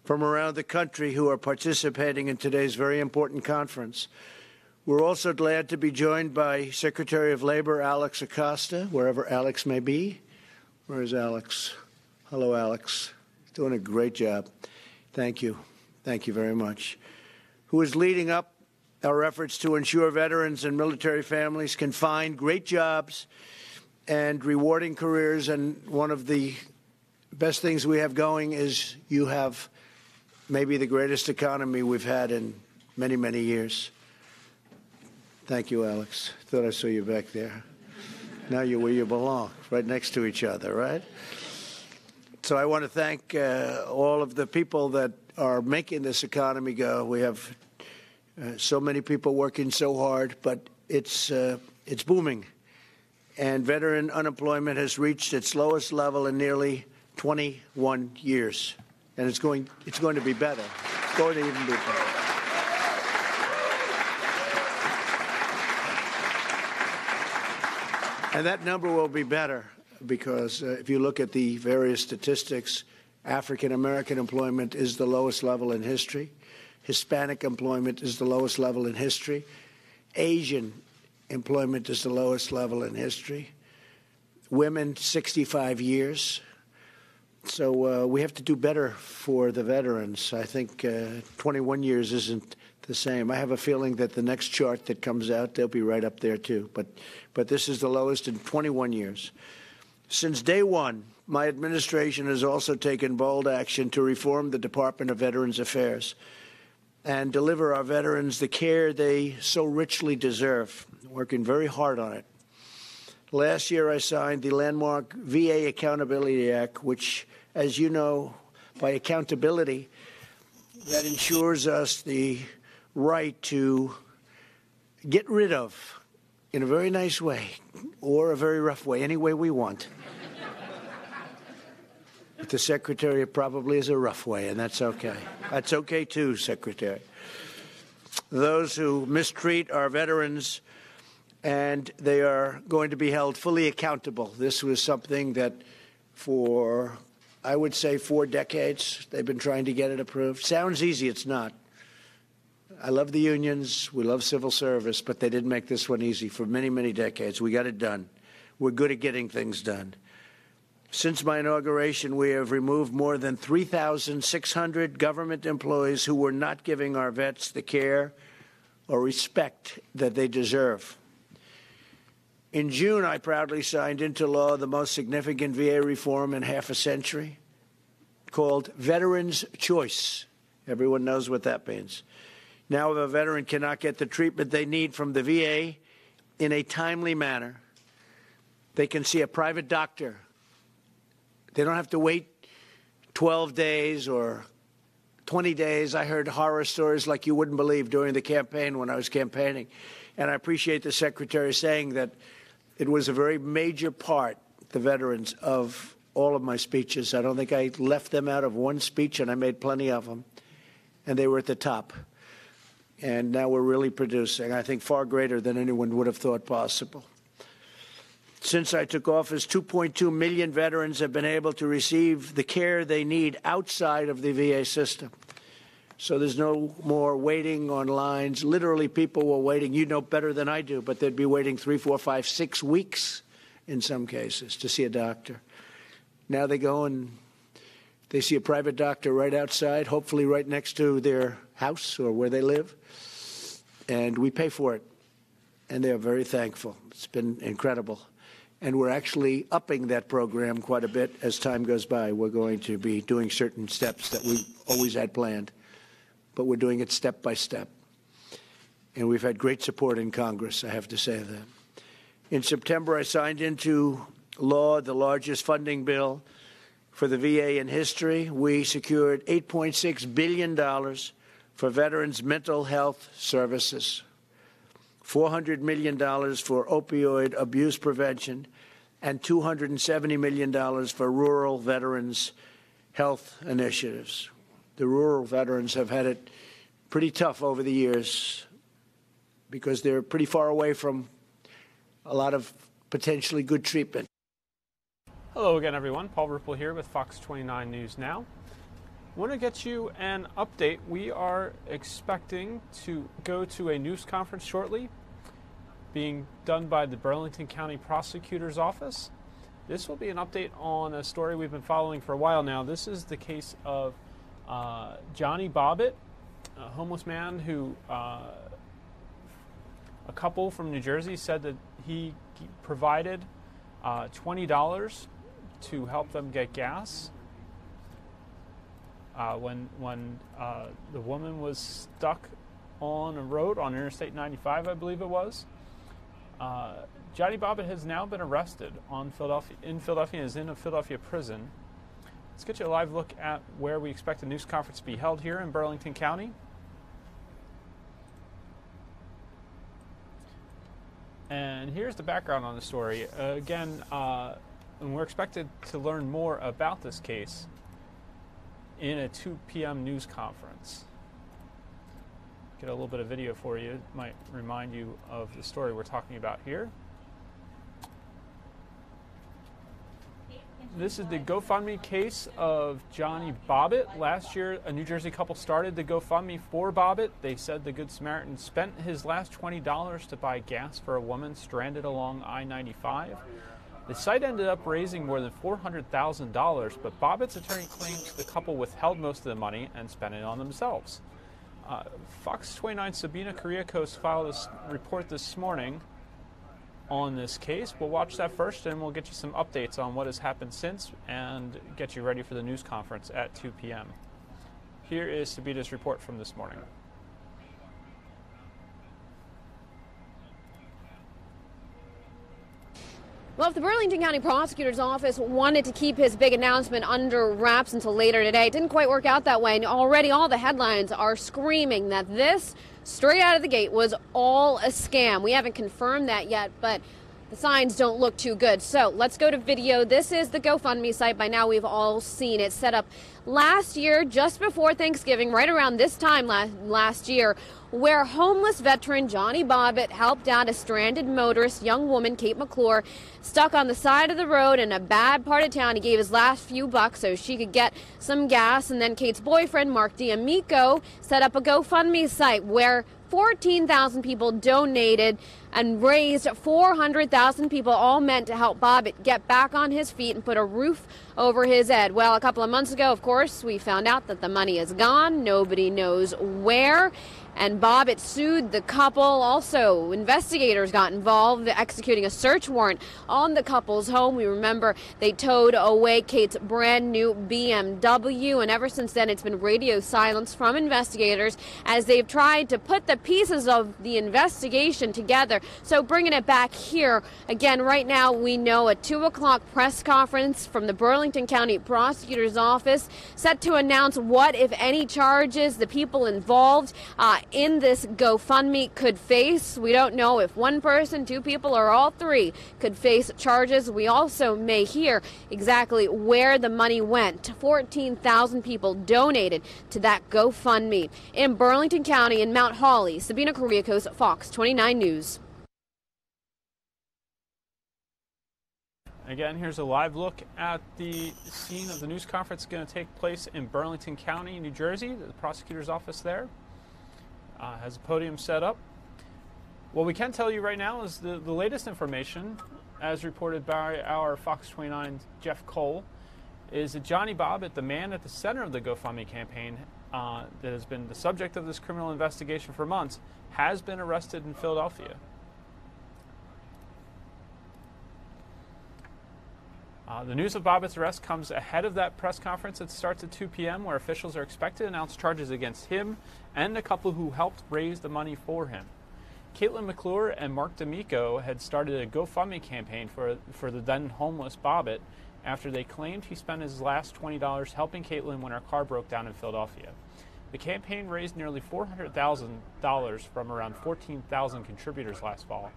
From around the country who are participating in today's very important conference. We're also glad to be joined by Secretary of Labor Alex Acosta, wherever Alex may be. Where is Alex? Hello, Alex. Doing a great job. Thank you. Thank you very much. Who is leading up our efforts to ensure veterans and military families can find great jobs and rewarding careers. And one of the best things we have going is you have maybe the greatest economy we've had in many, many years. Thank you, Alex. Thought I saw you back there. Now you're where you belong, right next to each other, right? So I want to thank all of the people that are making this economy go. We have so many people working so hard, but it's booming. And veteran unemployment has reached its lowest level in nearly 21 years. And it's going to be better. It's going to even be better. And that number will be better because if you look at the various statistics, African American employment is the lowest level in history. Hispanic employment is the lowest level in history. Asian employment is the lowest level in history. Women, 65 years. So we have to do better for the veterans. I think 21 years isn't the same. I have a feeling that the next chart that comes out, they'll be right up there too. But this is the lowest in 21 years. Since day one, my administration has also taken bold action to reform the Department of Veterans Affairs and deliver our veterans the care they so richly deserve, working very hard on it. Last year, I signed the landmark VA Accountability Act, which, as you know, by accountability, that ensures us the right to get rid of, in a very nice way, or a very rough way, any way we want. But the Secretary, it probably is a rough way, and that's okay. That's okay, too, Secretary. Those who mistreat our veterans, and they are going to be held fully accountable. This was something that for, I would say, 4 decades, they've been trying to get it approved. Sounds easy, it's not. I love the unions, we love civil service, but they didn't make this one easy for many, many decades. We got it done. We're good at getting things done. Since my inauguration, we have removed more than 3,600 government employees who were not giving our vets the care or respect that they deserve. In June, I proudly signed into law the most significant VA reform in half a century, called Veterans' Choice. Everyone knows what that means. Now, if a veteran cannot get the treatment they need from the VA in a timely manner, they can see a private doctor. They don't have to wait 12 days or 20 days. I heard horror stories like you wouldn't believe during the campaign when I was campaigning. And I appreciate the Secretary saying that it was a very major part, the veterans, of all of my speeches. I don't think I left them out of one speech, and I made plenty of them. And they were at the top. And now we're really producing, I think, far greater than anyone would have thought possible. Since I took office, 2.2 million veterans have been able to receive the care they need outside of the VA system. So there's no more waiting on lines. Literally, people were waiting. You know better than I do, but they'd be waiting 3, 4, 5, 6 weeks in some cases to see a doctor. Now they go and they see a private doctor right outside, hopefully right next to their house or where they live, and we pay for it. And they are very thankful. It's been incredible. And we're actually upping that program quite a bit as time goes by. We're going to be doing certain steps that we always had planned, but we're doing it step by step. and we've had great support in Congress, I have to say that. In September, I signed into law the largest funding bill for the VA in history. We secured $8.6 billion for veterans' mental health services, $400 million for opioid abuse prevention, and $270 million for rural veterans' health initiatives. The rural veterans have had it pretty tough over the years because they're pretty far away from a lot of potentially good treatment. Hello again, everyone. Paul Ripple here with Fox 29 News Now. I want to get you an update. We are expecting to go to a news conference shortly, being done by the Burlington County Prosecutor's Office. This will be an update on a story we've been following for a while now. This is the case of Johnny Bobbitt, a homeless man who a couple from New Jersey said that he provided $20 to help them get gas when the woman was stuck on a road on Interstate 95, I believe it was. Johnny Bobbitt has now been arrested in Philadelphia and is in a Philadelphia prison. Let's get you a live look at where we expect the news conference to be held here in Burlington County. And here's the background on the story. Again, and we're expected to learn more about this case in a 2 p.m. news conference. Get a little bit of video for you. It might remind you of the story we're talking about here. This is the GoFundMe case of Johnny Bobbitt. Last year, a New Jersey couple started the GoFundMe for Bobbitt. They said the Good Samaritan spent his last $20 to buy gas for a woman stranded along I-95. The site ended up raising more than $400,000, but Bobbitt's attorney claims the couple withheld most of the money and spent it on themselves. Fox 29's Sabina Kuriakos filed a report this morning on this case. We'll watch that first, and we'll get you some updates on what has happened since and get you ready for the news conference at 2 p.m. Here is Sabina's report from this morning. Well, if the Burlington County Prosecutor's Office wanted to keep his big announcement under wraps until later today, it didn't quite work out that way. And already all the headlines are screaming that this, straight out of the gate, was all a scam. We haven't confirmed that yet, but the signs don't look too good. So let's go to video. This is the GoFundMe site. By now we've all seen it. Set up last year, just before Thanksgiving, right around this time last year, where homeless veteran Johnny Bobbitt helped out a stranded motorist, young woman, Kate McClure, stuck on the side of the road in a bad part of town. He gave his last few bucks so she could get some gas. And then Kate's boyfriend, Mark D'Amico, set up a GoFundMe site where 14,000 people donated and raised 400,000 people, all meant to help Bobbitt get back on his feet and put a roof over his head. Well, a couple of months ago, of course, we found out that the money is gone. Nobody knows where. And Bobbitt sued the couple. Also, investigators got involved, executing a search warrant on the couple's home. We remember they towed away Kate's brand new BMW, and ever since then it's been radio silence from investigators as they've tried to put the pieces of the investigation together. So bringing it back here, again, right now we know a 2 o'clock press conference from the Burlington County Prosecutor's Office set to announce what, if any, charges the people involved in this GoFundMe could face. We don't know if one person, two people, or all three could face charges. We also may hear exactly where the money went. 14,000 people donated to that GoFundMe. In Burlington County in Mount Holly, Sabina Kuriakos, Fox 29 News. Again, here's a live look at the scene of the news conference going to take place in Burlington County, New Jersey. The prosecutor's office there has a podium set up. What we can tell you right now is the latest information, as reported by our Fox 29's Jeff Cole, is that Johnny Bobbitt, the man at the center of the GoFundMe campaign that has been the subject of this criminal investigation for months, has been arrested in Philadelphia. The news of Bobbitt's arrest comes ahead of that press conference that starts at 2 p.m., where officials are expected to announce charges against him and the couple who helped raise the money for him. Caitlin McClure and Mark D'Amico had started a GoFundMe campaign for the then homeless Bobbitt after they claimed he spent his last $20 helping Caitlin when her car broke down in Philadelphia. The campaign raised nearly $400,000 from around 14,000 contributors last fall.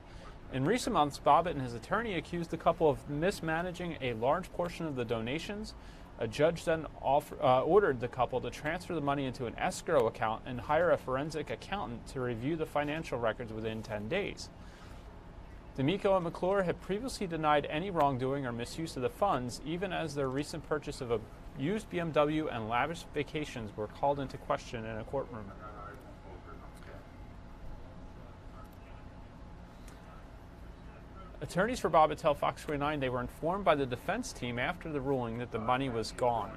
In recent months, Bobbitt and his attorney accused the couple of mismanaging a large portion of the donations. A judge then ordered the couple to transfer the money into an escrow account and hire a forensic accountant to review the financial records within 10 days. D'Amico and McClure had previously denied any wrongdoing or misuse of the funds, even as their recent purchase of a used BMW and lavish vacations were called into question in a courtroom. Attorneys for Bobbitt tell Fox 29 they were informed by the defense team after the ruling that the money was gone.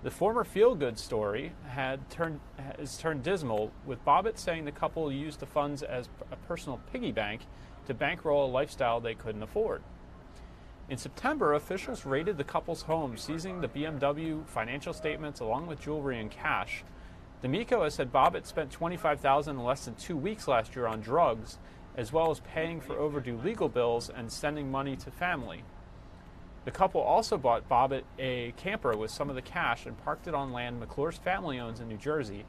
The former feel-good story has turned dismal, with Bobbitt saying the couple used the funds as a personal piggy bank to bankroll a lifestyle they couldn't afford. In September, officials raided the couple's home, seizing the BMW, financial statements, along with jewelry and cash. D'Amico has said Bobbitt spent $25,000 in less than 2 weeks last year on drugs, as well as paying for overdue legal bills and sending money to family. The couple also bought Bobbitt a camper with some of the cash and parked it on land McClure's family owns in New Jersey,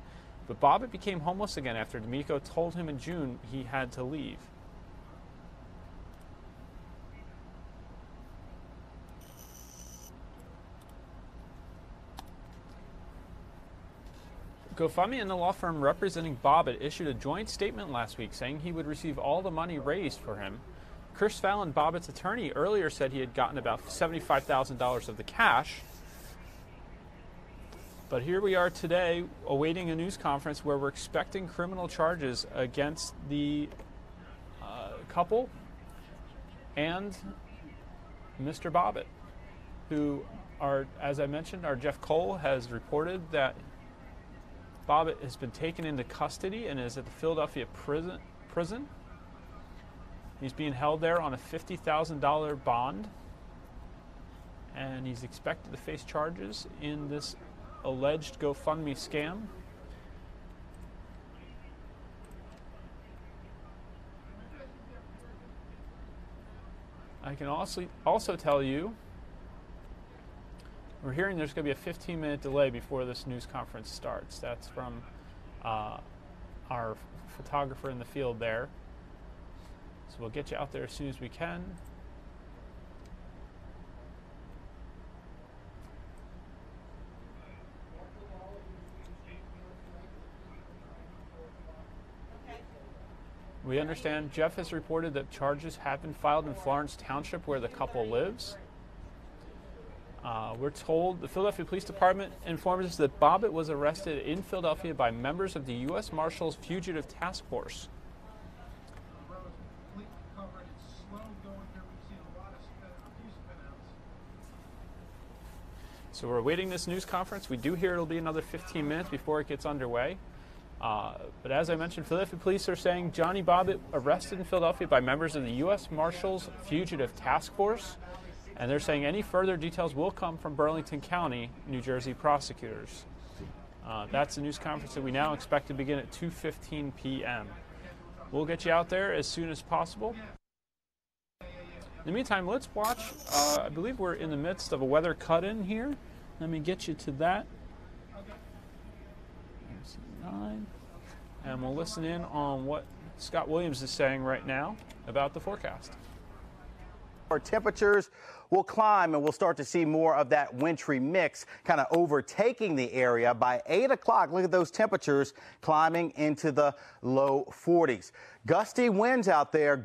but Bobbitt became homeless again after D'Amico told him in June he had to leave. GoFundMe and the law firm representing Bobbitt issued a joint statement last week saying he would receive all the money raised for him. Chris Fallon, Bobbitt's attorney, earlier said he had gotten about $75,000 of the cash. But here we are today awaiting a news conference where we're expecting criminal charges against the couple and Mr. Bobbitt, who are, as I mentioned, our Jeff Cole has reported that Bobbitt has been taken into custody and is at the Philadelphia prison. He's being held there on a $50,000 bond, and he's expected to face charges in this alleged GoFundMe scam. I can also tell you we're hearing there's going to be a 15-minute delay before this news conference starts. That's from our photographer in the field there. So we'll get you out there as soon as we can. We understand Jeff has reported that charges have been filed in Florence Township where the couple lives. We're told the Philadelphia Police Department informs us that Bobbitt was arrested in Philadelphia by members of the U.S. Marshals Fugitive Task Force. So we're awaiting this news conference. We do hear it'll be another 15 minutes before it gets underway. But as I mentioned, Philadelphia police are saying Johnny Bobbitt arrested in Philadelphia by members of the U.S. Marshals Fugitive Task Force. And they're saying any further details will come from Burlington County, New Jersey prosecutors. That's the news conference that we now expect to begin at 2:15 p.m. We'll get you out there as soon as possible. In the meantime, let's watch. I believe we're in the midst of a weather cut-in here. Let me get you to that. And we'll listen in on what Scott Williams is saying right now about the forecast. Our temperatures will climb and we'll start to see more of that wintry mix kind of overtaking the area by 8 o'clock. Look at those temperatures climbing into the low 40s. Gusty winds out there,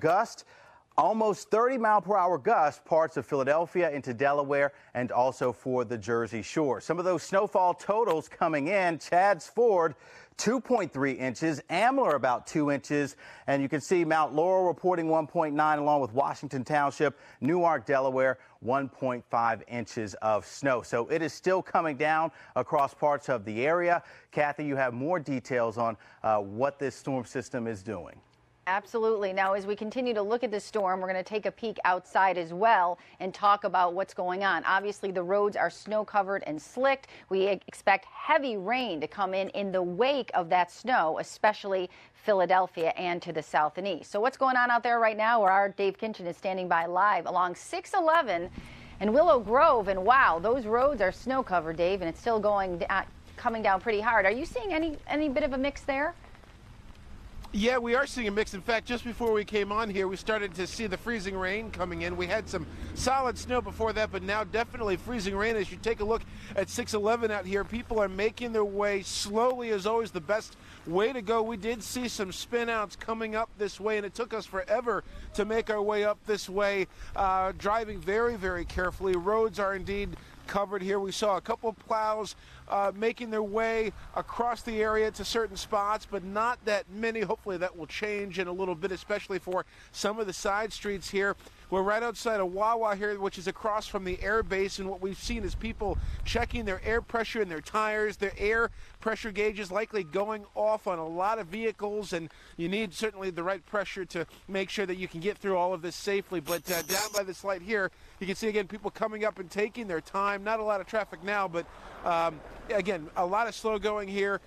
almost 30-mile-per-hour gusts, parts of Philadelphia into Delaware and also for the Jersey Shore. Some of those snowfall totals coming in. Chadds Ford, 2.3 inches, Ambler about 2 inches, and you can see Mount Laurel reporting 1.9 along with Washington Township, Newark, Delaware, 1.5 inches of snow. So it is still coming down across parts of the area. Kathy, you have more details on what this storm system is doing. Absolutely. Now, as we continue to look at this storm, we're going to take a peek outside as well and talk about what's going on. Obviously, the roads are snow covered and slicked. We expect heavy rain to come in the wake of that snow, especially Philadelphia and to the south and east. So what's going on out there right now? Where our Dave Kinchin is standing by live along 611 and Willow Grove. And wow, those roads are snow covered, Dave, and it's still coming down pretty hard. Are you seeing any bit of a mix there? Yeah, we are seeing a mix. In fact, just before we came on here, we started to see the freezing rain coming in. We had some solid snow before that, but now definitely freezing rain. As you take a look at 611 out here, people are making their way slowly, is always the best way to go. We did see some spin outs coming up this way, and it took us forever to make our way up this way, driving very, very carefully. Roads are indeed covered here. We saw a couple of plows making their way across the area to certain spots, but not that many. Hopefully that will change in a little bit, especially for some of the side streets here. We're right outside of Wawa here, which is across from the air base, and what we've seen is people checking their air pressure in their tires. Their air pressure gauges likely going off on a lot of vehicles, and you need certainly the right pressure to make sure that you can get through all of this safely. But down by this light here, you can see again people coming up and taking their time. Not a lot of traffic now, but again, a lot of slow going here.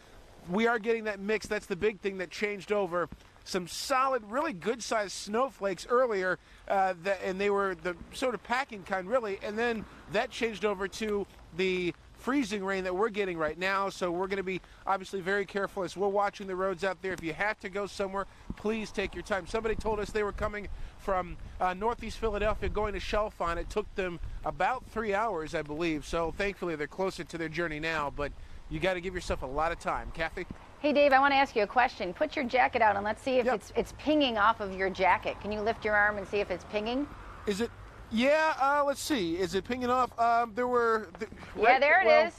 We are getting that mix. That's the big thing that changed over. Some solid, really good-sized snowflakes earlier, and they were the sort of packing kind, really, and then that changed over to the freezing rain that we're getting right now. So we're going to be obviously very careful as we're watching the roads out there. If you have to go somewhere, please take your time. Somebody told us they were coming from northeast Philadelphia going to Chalfont. It took them about 3 hours, I believe, so thankfully they're closer to their journey now, but you got to give yourself a lot of time. Kathy? Hey, Dave, I want to ask you a question. Put your jacket out and let's see if it's pinging off of your jacket. Can you lift your arm and see if it's pinging? Is it? Yeah, let's see. Is it pinging off? Yeah, there it is.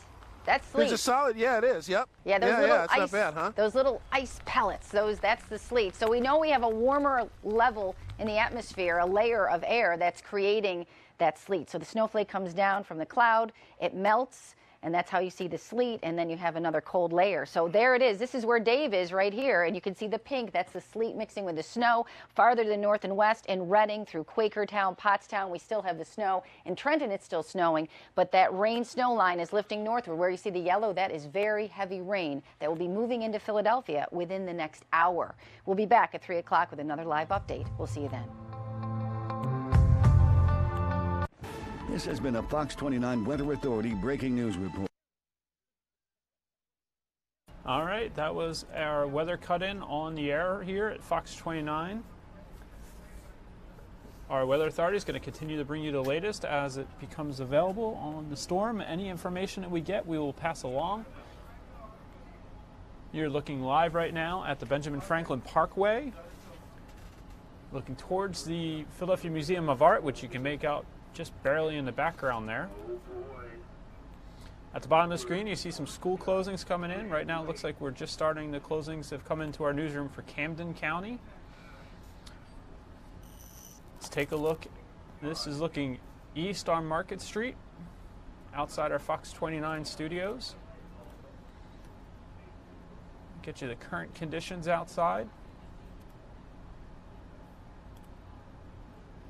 That's sleet. There's a solid, yeah, it is, yep. Yeah, those little it's ice, not bad, huh? Those little ice pellets, that's the sleet. So we know we have a warmer level in the atmosphere, a layer of air that's creating that sleet. So the snowflake comes down from the cloud, it melts, and that's how you see the sleet, and then you have another cold layer. So there it is. This is where Dave is right here, and you can see the pink. That's the sleet mixing with the snow. Farther to the north and west in Reading through Quakertown, Pottstown, we still have the snow. In Trenton, it's still snowing, but that rain-snow line is lifting northward. Where you see the yellow, that is very heavy rain that will be moving into Philadelphia within the next hour. We'll be back at 3 o'clock with another live update. We'll see you then. This has been a Fox 29 Weather Authority breaking news report. All right, that was our weather cut-in on the air here at Fox 29. Our weather authority is going to continue to bring you the latest as it becomes available on the storm. Any information that we get, we will pass along. You're looking live right now at the Benjamin Franklin Parkway, looking towards the Philadelphia Museum of Art, which you can make out just barely in the background there. At the bottom of the screen, you see some school closings coming in. Right now, it looks like we're just starting. The closings have come into our newsroom for Camden County. Let's take a look. This is looking east on Market Street, outside our Fox 29 studios. Get you the current conditions outside.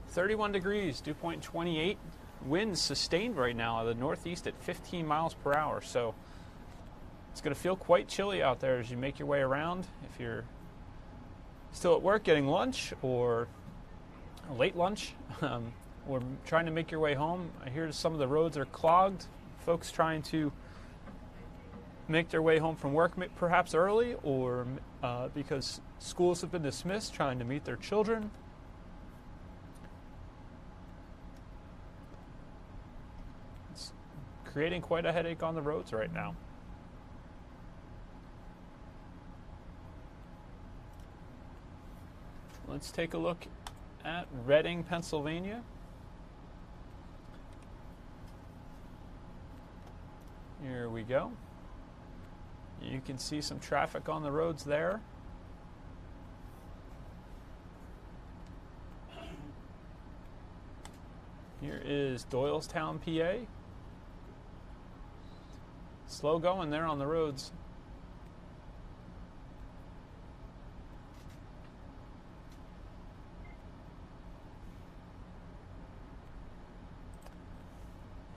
31 degrees, dew point 28. Winds sustained right now out of the northeast at 15 miles per hour. So it's going to feel quite chilly out there as you make your way around. If you're still at work getting lunch or a late lunch or trying to make your way home, I hear some of the roads are clogged. Folks trying to make their way home from work perhaps early or because schools have been dismissed, trying to meet their children. Creating quite a headache on the roads right now. Let's take a look at Reading, Pennsylvania. Here we go. You can see some traffic on the roads there. Here is Doylestown, PA. Slow going there on the roads.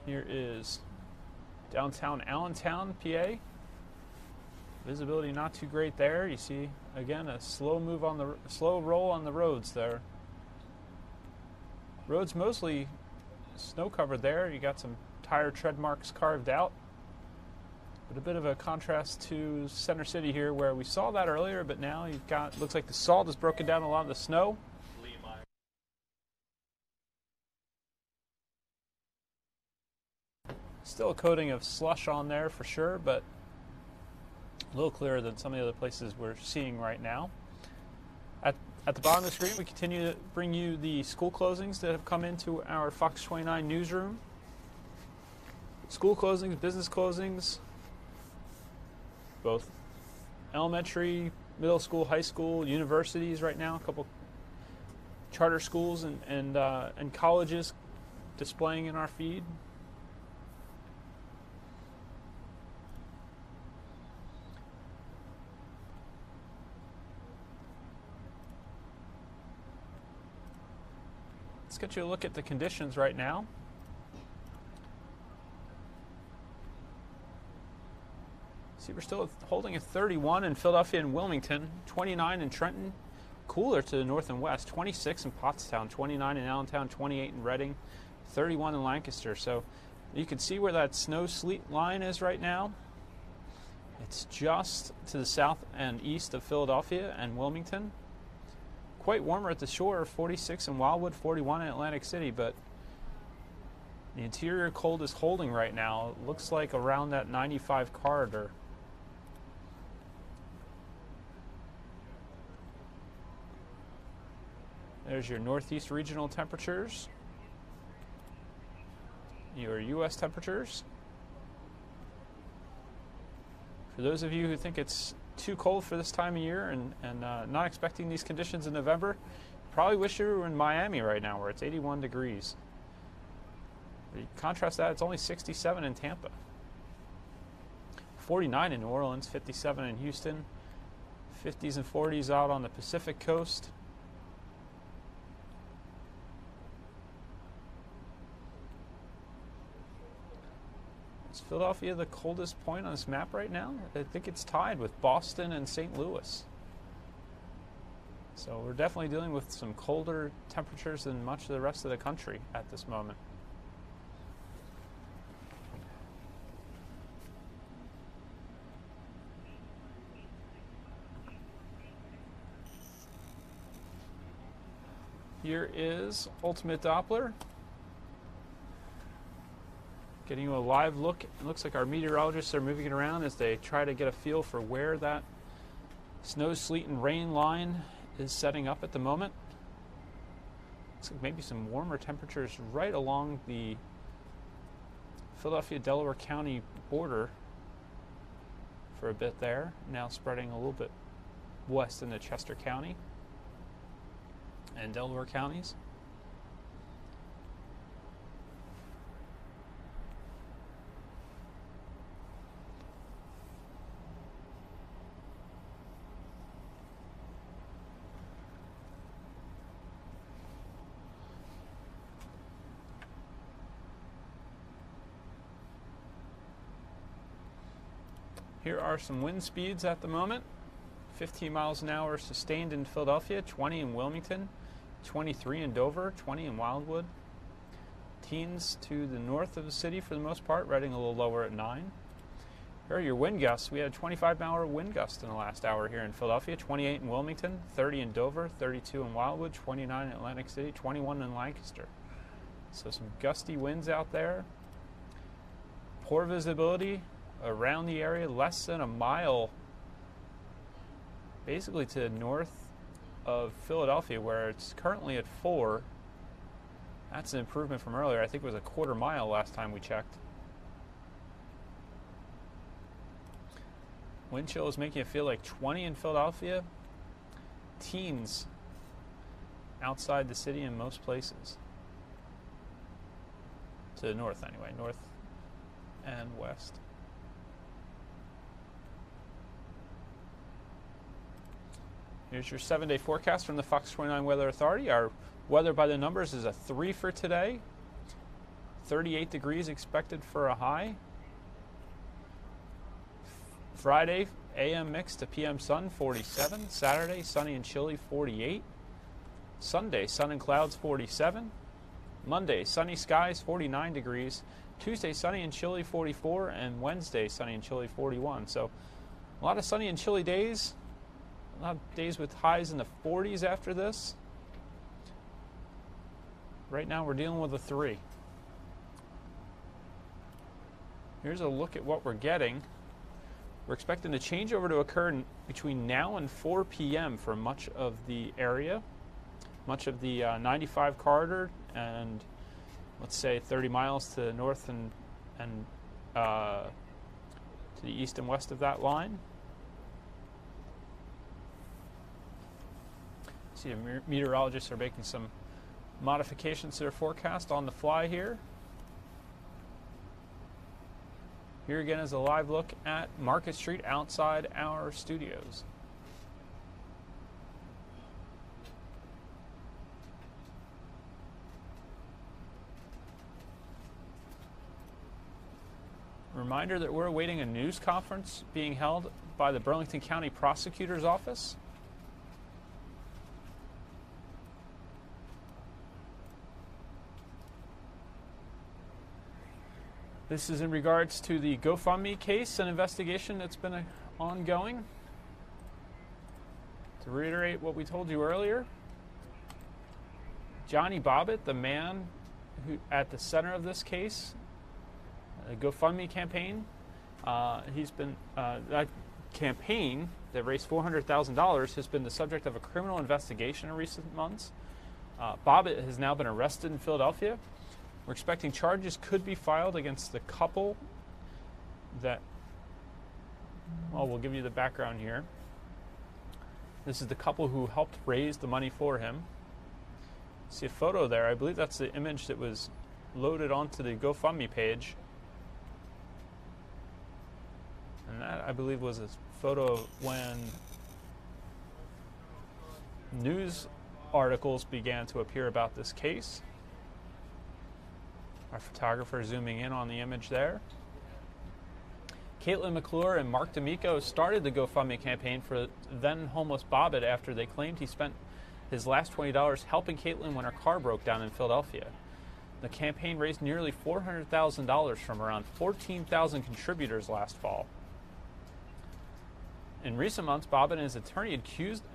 Here is downtown Allentown, PA. Visibility not too great there. You see, again, a slow roll on the roads there. Roads mostly snow covered there. You got some tire tread marks carved out. But a bit of a contrast to Center City here, where we saw that earlier, but now you've got, looks like the salt has broken down a lot of the snow. Still a coating of slush on there for sure, but a little clearer than some of the other places we're seeing right now. At the bottom of the screen, we continue to bring you the school closings that have come into our Fox 29 newsroom. School closings, business closings, both elementary, middle school, high school, universities right now, a couple charter schools and colleges displaying in our feed. Let's get you a look at the conditions right now. See, we're still holding at 31 in Philadelphia and Wilmington, 29 in Trenton, cooler to the north and west, 26 in Pottstown, 29 in Allentown, 28 in Reading, 31 in Lancaster. So you can see where that snow sleet line is right now. It's just to the south and east of Philadelphia and Wilmington. Quite warmer at the shore, 46 in Wildwood, 41 in Atlantic City, but the interior cold is holding right now. It looks like around that 95 corridor. There's your northeast regional temperatures, your U.S. temperatures. For those of you who think it's too cold for this time of year and not expecting these conditions in November, probably wish you were in Miami right now where it's 81 degrees. But you contrast that, it's only 67 in Tampa. 49 in New Orleans, 57 in Houston, 50s and 40s out on the Pacific coast. Is Philadelphia the coldest point on this map right now? I think it's tied with Boston and St. Louis. So we're definitely dealing with some colder temperatures than much of the rest of the country at this moment. Here is Ultimate Doppler. Getting you a live look. It looks like our meteorologists are moving it around as they try to get a feel for where that snow, sleet, and rain line is setting up at the moment. Looks like maybe some warmer temperatures right along the Philadelphia-Delaware County border for a bit there. Now spreading a little bit west into Chester County and Delaware counties. Here are some wind speeds at the moment. 15 miles an hour sustained in Philadelphia, 20 in Wilmington, 23 in Dover, 20 in Wildwood. Teens to the north of the city for the most part, Reading a little lower at 9. Here are your wind gusts. We had a 25-mile wind gust in the last hour here in Philadelphia, 28 in Wilmington, 30 in Dover, 32 in Wildwood, 29 in Atlantic City, 21 in Lancaster. So some gusty winds out there. Poor visibility around the area, less than a mile basically to the north of Philadelphia, where it's currently at 4. That's an improvement from earlier. I think it was a quarter mile last time we checked. Wind chill is making it feel like 20 in Philadelphia. Teens outside the city in most places. To the north anyway, north and west. Here's your 7-day forecast from the Fox 29 Weather Authority. Our weather by the numbers is a 3 for today. 38 degrees expected for a high. Friday, AM mix to PM sun, 47. Saturday, sunny and chilly, 48. Sunday, sun and clouds, 47. Monday, sunny skies, 49 degrees. Tuesday, sunny and chilly, 44. And Wednesday, sunny and chilly, 41. So a lot of sunny and chilly days. A lot of days with highs in the 40s after this. Right now we're dealing with a 3. Here's a look at what we're getting. We're expecting the changeover to occur between now and 4 p.m. for much of the area, much of the 95 corridor, and let's say 30 miles to the north and to the east and west of that line. See, the meteorologists are making some modifications to their forecast on the fly here. Here again is a live look at Market Street outside our studios. Reminder that we're awaiting a news conference being held by the Burlington County Prosecutor's Office. This is in regards to the GoFundMe case and investigation that's been ongoing. To reiterate what we told you earlier, Johnny Bobbitt, the man who at the center of this case, the GoFundMe campaign, that campaign that raised $400,000 has been the subject of a criminal investigation in recent months. Bobbitt has now been arrested in Philadelphia. We're expecting charges could be filed against the couple that, well, we'll give you the background here. This is the couple who helped raise the money for him. See a photo there. I believe that's the image that was loaded onto the GoFundMe page. And that, I believe, was a photo of when news articles began to appear about this case. Our photographer zooming in on the image there. Caitlin McClure and Mark D'Amico started the GoFundMe campaign for then homeless Bobbitt after they claimed he spent his last $20 helping Caitlin when her car broke down in Philadelphia. The campaign raised nearly $400,000 from around 14,000 contributors last fall. In recent months, Bobbitt and his attorney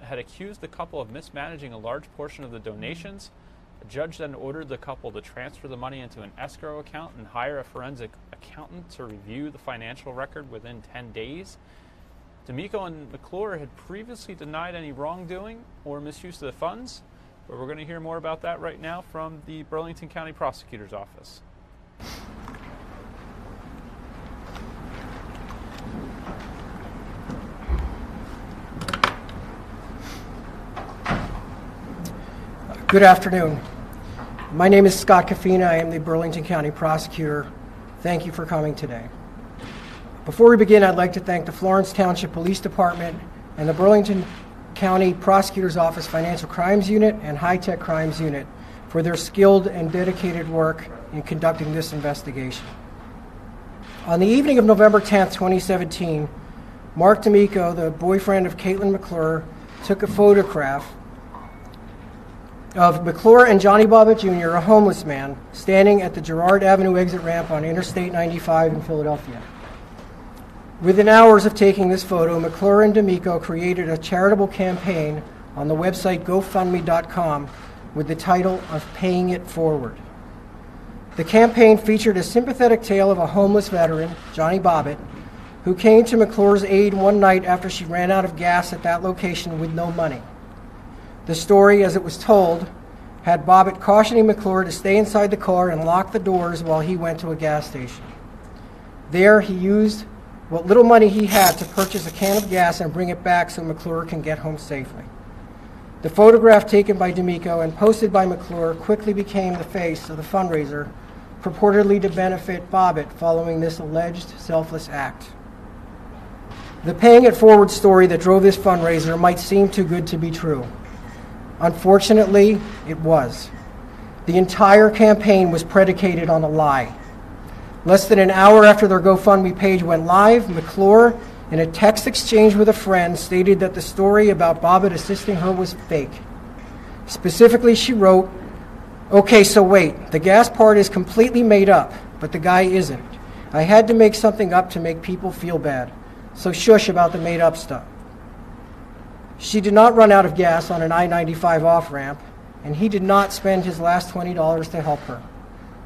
had accused the couple of mismanaging a large portion of the donations. The judge then ordered the couple to transfer the money into an escrow account and hire a forensic accountant to review the financial record within 10 days. D'Amico and McClure had previously denied any wrongdoing or misuse of the funds, but we're going to hear more about that right now from the Burlington County Prosecutor's Office. Good afternoon. My name is Scott Cafina. I am the Burlington County Prosecutor. Thank you for coming today. Before we begin, I'd like to thank the Florence Township Police Department and the Burlington County Prosecutor's Office Financial Crimes Unit and High Tech Crimes Unit for their skilled and dedicated work in conducting this investigation. On the evening of November 10th, 2017, Mark D'Amico, the boyfriend of Caitlin McClure, took a photograph of McClure and Johnny Bobbitt Jr., a homeless man, standing at the Girard Avenue exit ramp on Interstate 95 in Philadelphia. Within hours of taking this photo, McClure and D'Amico created a charitable campaign on the website GoFundMe.com with the title of Paying It Forward. The campaign featured a sympathetic tale of a homeless veteran, Johnny Bobbitt, who came to McClure's aid one night after she ran out of gas at that location with no money. The story, as it was told, had Bobbitt cautioning McClure to stay inside the car and lock the doors while he went to a gas station. There, he used what little money he had to purchase a can of gas and bring it back so McClure can get home safely. The photograph taken by D'Amico and posted by McClure quickly became the face of the fundraiser purportedly to benefit Bobbitt following this alleged selfless act. The Paying It Forward story that drove this fundraiser might seem too good to be true. Unfortunately, it was. The entire campaign was predicated on a lie. Less than an hour after their GoFundMe page went live, McClure, in a text exchange with a friend, stated that the story about Bobbitt assisting her was fake. Specifically, she wrote, "Okay, so wait, the gas part is completely made up, but the guy isn't. I had to make something up to make people feel bad, so shush about the made up stuff." She did not run out of gas on an I-95 off-ramp, and he did not spend his last $20 to help her.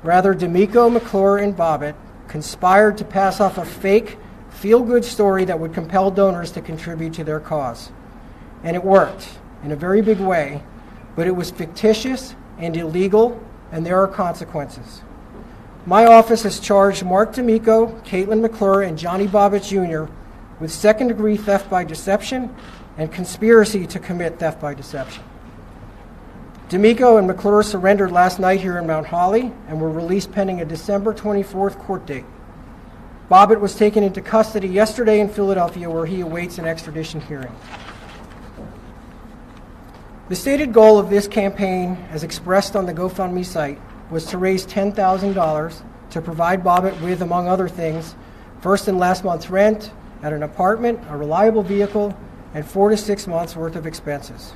Rather, D'Amico, McClure, and Bobbitt conspired to pass off a fake, feel-good story that would compel donors to contribute to their cause. And it worked in a very big way, but it was fictitious and illegal, and there are consequences. My office has charged Mark D'Amico, Caitlin McClure, and Johnny Bobbitt Jr. with second-degree theft by deception and conspiracy to commit theft by deception. D'Amico and McClure surrendered last night here in Mount Holly and were released pending a December 24th court date. Bobbitt was taken into custody yesterday in Philadelphia, where he awaits an extradition hearing. The stated goal of this campaign, as expressed on the GoFundMe site, was to raise $10,000 to provide Bobbitt with, among other things, first and last month's rent at an apartment, a reliable vehicle, and 4 to 6 months' worth of expenses.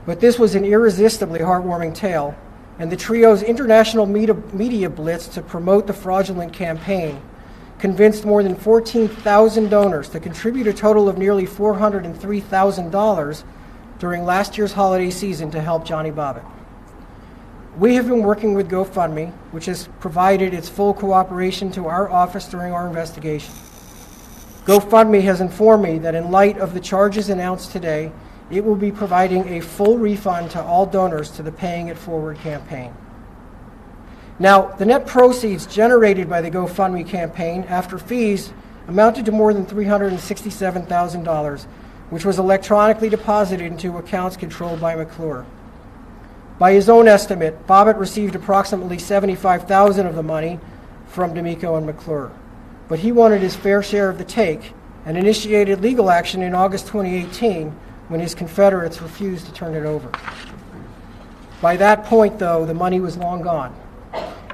But this was an irresistibly heartwarming tale, and the trio's international media blitz to promote the fraudulent campaign convinced more than 14,000 donors to contribute a total of nearly $403,000 during last year's holiday season to help Johnny Bobbitt. We have been working with GoFundMe, which has provided its full cooperation to our office during our investigation. GoFundMe has informed me that in light of the charges announced today, it will be providing a full refund to all donors to the Paying It Forward campaign. Now, the net proceeds generated by the GoFundMe campaign after fees amounted to more than $367,000, which was electronically deposited into accounts controlled by McClure. By his own estimate, Bobbitt received approximately $75,000 of the money from D'Amico and McClure, but he wanted his fair share of the take and initiated legal action in August 2018 when his Confederates refused to turn it over. By that point, though, the money was long gone.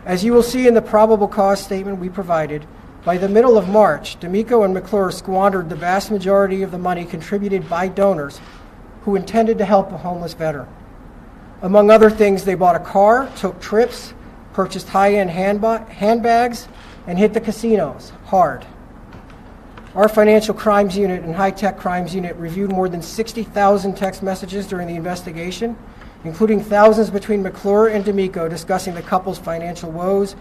As you will see in the probable cause statement we provided, by the middle of March, D'Amico and McClure squandered the vast majority of the money contributed by donors who intended to help a homeless veteran. Among other things, they bought a car, took trips, purchased high-end handbags, and hit the casinos hard. Our Financial Crimes Unit and High-Tech Crimes Unit reviewed more than 60,000 text messages during the investigation, including thousands between McClure and D'Amico discussing the couple's financial woes,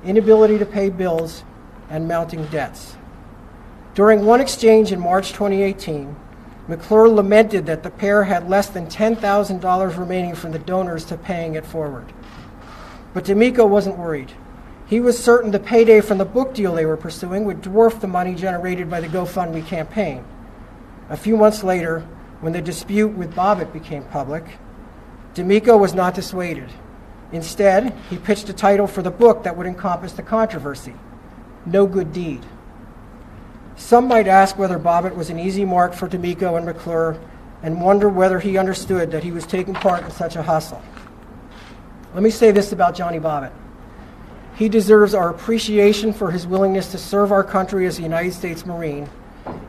inability to pay bills, and mounting debts. During one exchange in March 2018, McClure lamented that the pair had less than $10,000 remaining from the donors to Paying It Forward. But D'Amico wasn't worried. He was certain the payday from the book deal they were pursuing would dwarf the money generated by the GoFundMe campaign. A few months later, when the dispute with Bobbitt became public, D'Amico was not dissuaded. Instead, he pitched a title for the book that would encompass the controversy, No Good Deed. Some might ask whether Bobbitt was an easy mark for D'Amico and McClure and wonder whether he understood that he was taking part in such a hustle. Let me say this about Johnny Bobbitt. He deserves our appreciation for his willingness to serve our country as a United States Marine,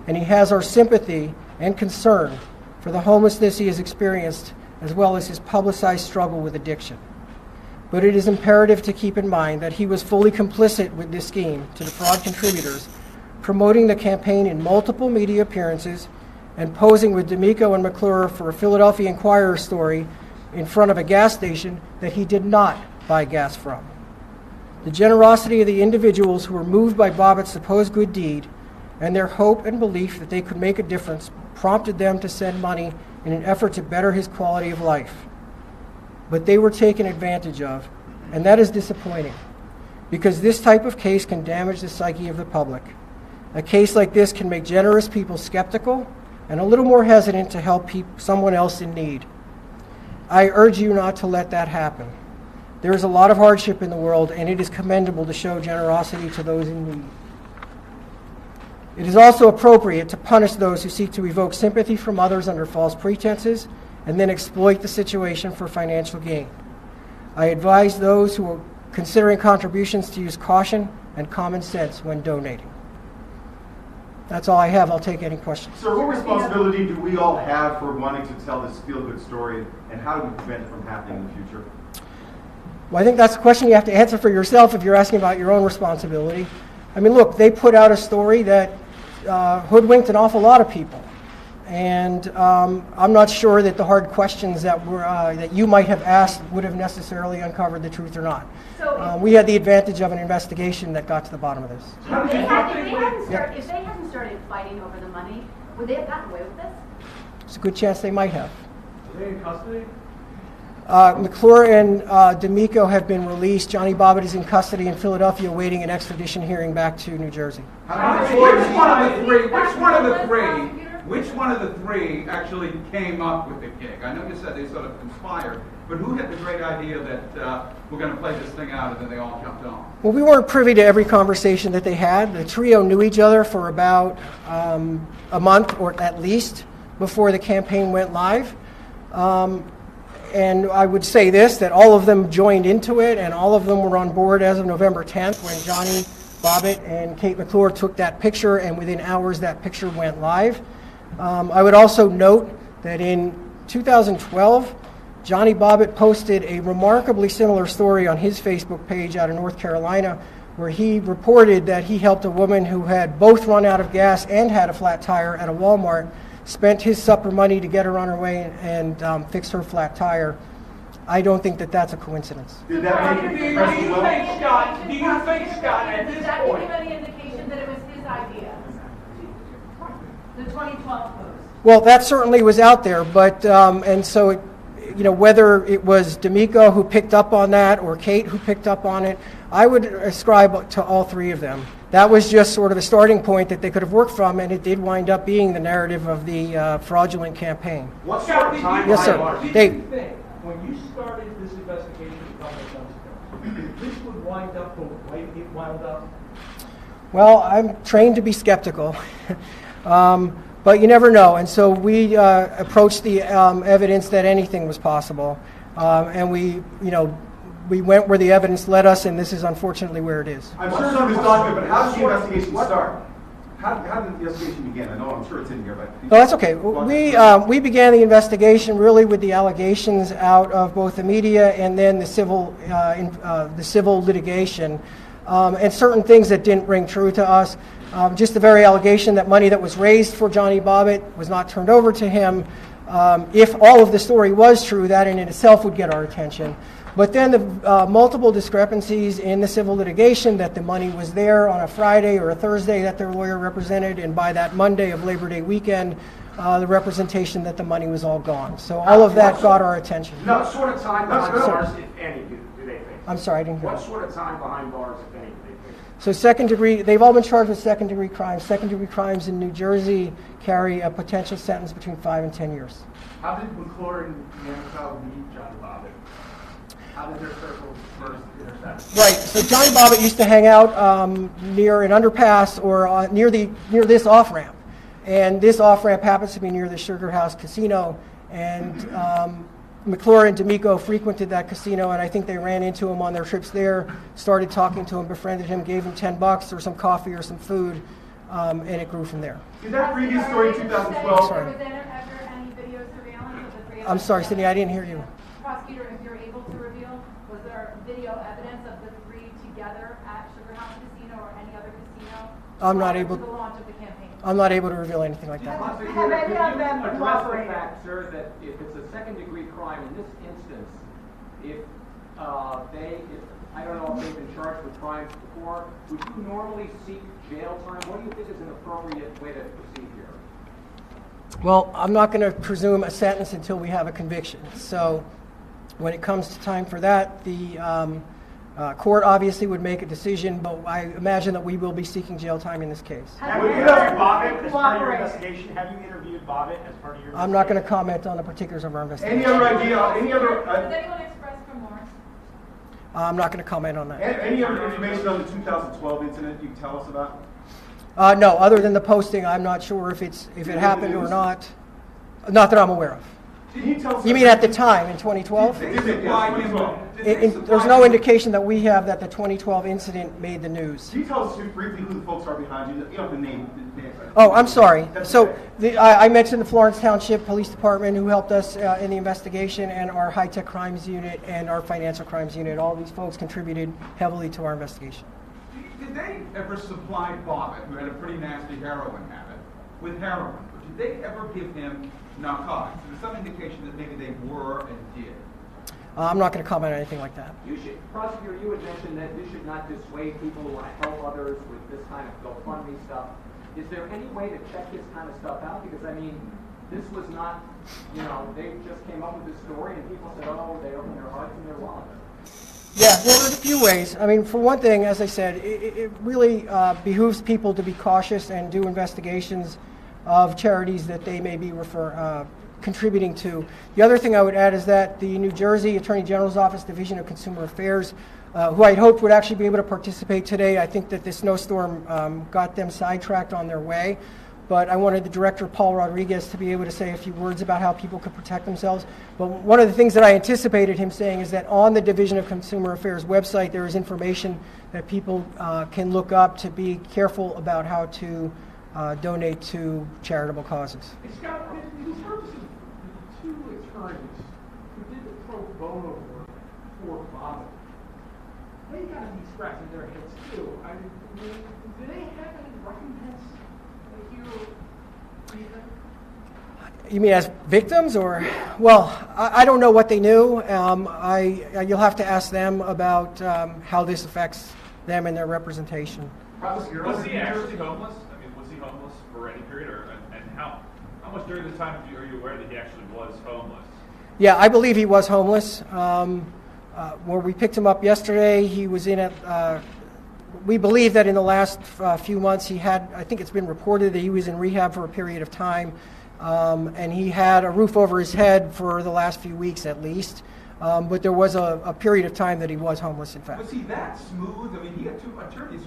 and he has our sympathy and concern for the homelessness he has experienced, as well as his publicized struggle with addiction. But it is imperative to keep in mind that he was fully complicit with this scheme to defraud contributors, promoting the campaign in multiple media appearances and posing with D'Amico and McClure for a Philadelphia Inquirer story in front of a gas station that he did not buy gas from. The generosity of the individuals who were moved by Bobbitt's supposed good deed and their hope and belief that they could make a difference prompted them to send money in an effort to better his quality of life. But they were taken advantage of, and that is disappointing, because this type of case can damage the psyche of the public. A case like this can make generous people skeptical and a little more hesitant to help someone else in need. I urge you not to let that happen. There is a lot of hardship in the world, and it is commendable to show generosity to those in need. It is also appropriate to punish those who seek to evoke sympathy from others under false pretenses and then exploit the situation for financial gain. I advise those who are considering contributions to use caution and common sense when donating. That's all I have. I'll take any questions. Sir, what responsibility do we all have for wanting to tell this feel-good story, and how do we prevent it from happening in the future? Well, I think that's a question you have to answer for yourself if you're asking about your own responsibility. I mean, look, they put out a story that hoodwinked an awful lot of people. And I'm not sure that the hard questions that you might have asked would have necessarily uncovered the truth or not. So we had the advantage of an investigation that got to the bottom of this. If they hadn't started fighting over the money, would they have gotten away with this? It's a good chance they might have. Are they in custody? McClure and D'Amico have been released. Johnny Bobbitt is in custody in Philadelphia awaiting an extradition hearing back to New Jersey. Which one of the three actually came up with the gig? I know you said they sort of conspired, but who had the great idea that we're going to play this thing out, and then they all jumped on? Well, we weren't privy to every conversation that they had. The trio knew each other for about a month or at least before the campaign went live. And I would say this, that all of them joined into it, and all of them were on board as of November 10th when Johnny Bobbitt and Kate McClure took that picture, and within hours that picture went live. I would also note that in 2012, Johnny Bobbitt posted a remarkably similar story on his Facebook page out of North Carolina, where he reported that he helped a woman who had both run out of gas and had a flat tire at a Walmart, spent his supper money to get her on her way and fix her flat tire. I don't think that that's a coincidence. Did that make it Scott, at this point? Did that give him any indication that it was his idea? The 2012 post. Well, that certainly was out there, but and so it, whether it was D'Amico who picked up on that or Kate who picked up on it, I would ascribe to all three of them. That was just sort of a starting point that they could have worked from, and it did wind up being the narrative of the fraudulent campaign. What sort of time? Yes, sir. Dave. When you started this investigation a couple of months ago, this would wind up the way it wound up? Well, I'm trained to be skeptical. But you never know, and so we approached the evidence that anything was possible, and we went where the evidence led us, and this is unfortunately where it is. I'm sure it's on this document, but how did the investigation start? How did the investigation begin? I know I'm sure it's in here, but no, that's okay. We began the investigation really with the allegations out of both the media and then the civil litigation, and certain things that didn't ring true to us. Just the very allegation that money that was raised for Johnny Bobbitt was not turned over to him. If all of the story was true, that in itself would get our attention. But then the multiple discrepancies in the civil litigation, that the money was there on a Friday or a Thursday that their lawyer represented, and by that Monday of Labor Day weekend, the representation that the money was all gone. So all of that got our attention. What sort of time behind bars, if any, do they face? I'm sorry, I didn't hear. What sort of time behind bars, if any, do they face? So second degree, they've all been charged with second degree crimes. Second degree crimes in New Jersey carry a potential sentence between 5 and 10 years. How did McClure and D'Amico meet Johnny Bobbitt? How did their circles first intersect? Right. So Johnny Bobbitt used to hang out near an underpass or near this off ramp, and this off ramp happens to be near the Sugar House Casino. And McClure and D'Amico frequented that casino, and I think they ran into him on their trips there. Started talking to him, befriended him, gave him $10 or some coffee or some food, and it grew from there. Is that previous story in 2012? Sorry. Was there ever any video surveillance of the three of them? I'm sorry, Sydney, I didn't hear you. Prosecutor, if you're able to reveal, was there video evidence of the three together at Sugar House Casino or any other casino? I'm not able. To the launch of the campaign. I'm not able to reveal anything like that. Have any of them cooperated? Fact, sir, that if it's a second-degree crime in this instance, if I don't know if they've been charged with crimes before, would you normally seek jail time? What do you think is an appropriate way to proceed here? Well, I'm not going to presume a sentence until we have a conviction. So when it comes to time for that, the court obviously would make a decision, but I imagine that we will be seeking jail time in this case. Have you interviewed Bobbitt as part of your investigation? Have you interviewed Bobbitt as part of your investigation? I'm not going to comment on the particulars of our investigation. Any other idea? Has anyone expressed remorse? I'm not going to comment on that. Any other information on the 2012 incident you can tell us about? No, other than the posting, I'm not sure if it happened or not. Not that I'm aware of. Did he tell You mean at the time, in 2012? There's no indication that we have that the 2012 incident made the news. Can you tell us briefly who the folks are behind you? You don't have to name. Oh, I'm sorry. So I mentioned the Florence Township Police Department, who helped us in the investigation, and our high-tech crimes unit and our financial crimes unit. All these folks contributed heavily to our investigation. Did they ever supply Bobbitt, who had a pretty nasty heroin habit, with heroin? Or did they ever give him narcotics? There's some indication that maybe they were and did. I'm not going to comment on anything like that. You should, prosecutor, you had mentioned that you should not dissuade people who want to help others with this kind of GoFundMe stuff. Is there any way to check this kind of stuff out? Because, I mean, this was not, you know, they just came up with this story and people said, oh, they opened their hearts and their wallets. Yeah, well, there's a few ways. I mean, for one thing, as I said, it really behooves people to be cautious and do investigations of charities that they may be contributing to. The other thing I would add is that the New Jersey Attorney General's Office Division of Consumer Affairs, who I'd hoped would actually be able to participate today, I think that the snowstorm got them sidetracked on their way. But I wanted the director, Paul Rodriguez, to be able to say a few words about how people could protect themselves. But one of the things that I anticipated him saying is that on the Division of Consumer Affairs website, there is information that people can look up to be careful about how to donate to charitable causes. Scott, in terms of the two attorneys who did the pro bono work for Bobbitt, they got to be scratching their heads too. I mean, do they have any recompense here? You mean as victims, or? Well, I don't know what they knew. You'll have to ask them about how this affects them and their representation. Was he actually homeless? I mean, was he homeless for any period, and how much during the time are you aware that he actually was homeless? Yeah, I believe he was homeless. Where we picked him up yesterday, he was in it. We believe that in the last few months he had, I think it's been reported that he was in rehab for a period of time, and he had a roof over his head for the last few weeks at least. But there was a period of time that he was homeless, in fact. Was he that smooth? I mean, he had two attorneys,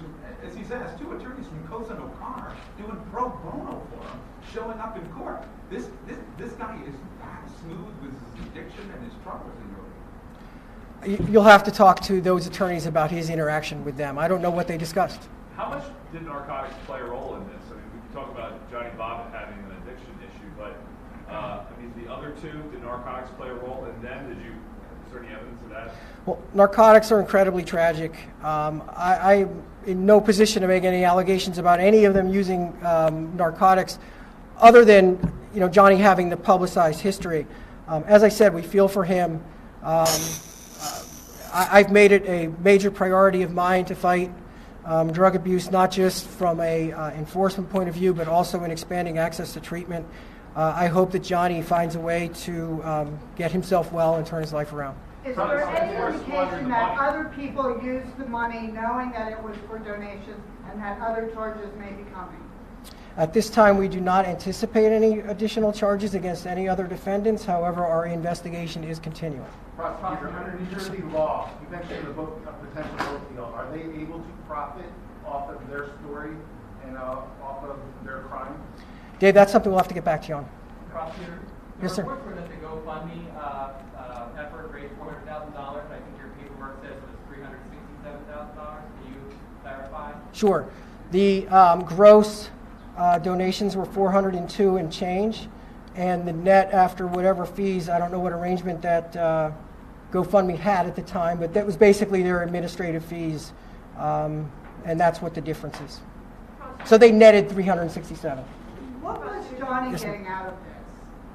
as he says, two attorneys from Cozen O'Connor doing pro bono for him, showing up in court. This guy is that smooth with his addiction and his troubles in your. You'll have to talk to those attorneys about his interaction with them. I don't know what they discussed. How much did narcotics play a role in this? I mean, we can talk about Johnny Bobbitt having an addiction issue, but I mean, the other two, did narcotics play a role in them? Is there any evidence of that? Well, narcotics are incredibly tragic. I'm in no position to make any allegations about any of them using narcotics, other than Johnny having the publicized history. As I said, we feel for him. I've made it a major priority of mine to fight drug abuse, not just from a enforcement point of view, but also in expanding access to treatment. I hope that Johnny finds a way to get himself well and turn his life around. Is there any indication that other people used the money knowing that it was for donations and that other charges may be coming? At this time, we do not anticipate any additional charges against any other defendants. However, our investigation is continuing. Prosecutor, under New Jersey law, you mentioned the book, a potential book deal. Are they able to profit off of their story and off of their crime? Dave, that's something we'll have to get back to you on. Prosecutor, Yes, sir. The report for the GoFundMe effort raised $400,000. I think your paperwork says it was $367,000. Can you clarify? Sure. The gross donations were $402 and change, and the net after whatever fees, I don't know what arrangement that GoFundMe had at the time, but that was basically their administrative fees, and that's what the difference is. So they netted $367. What was Johnny getting out of this?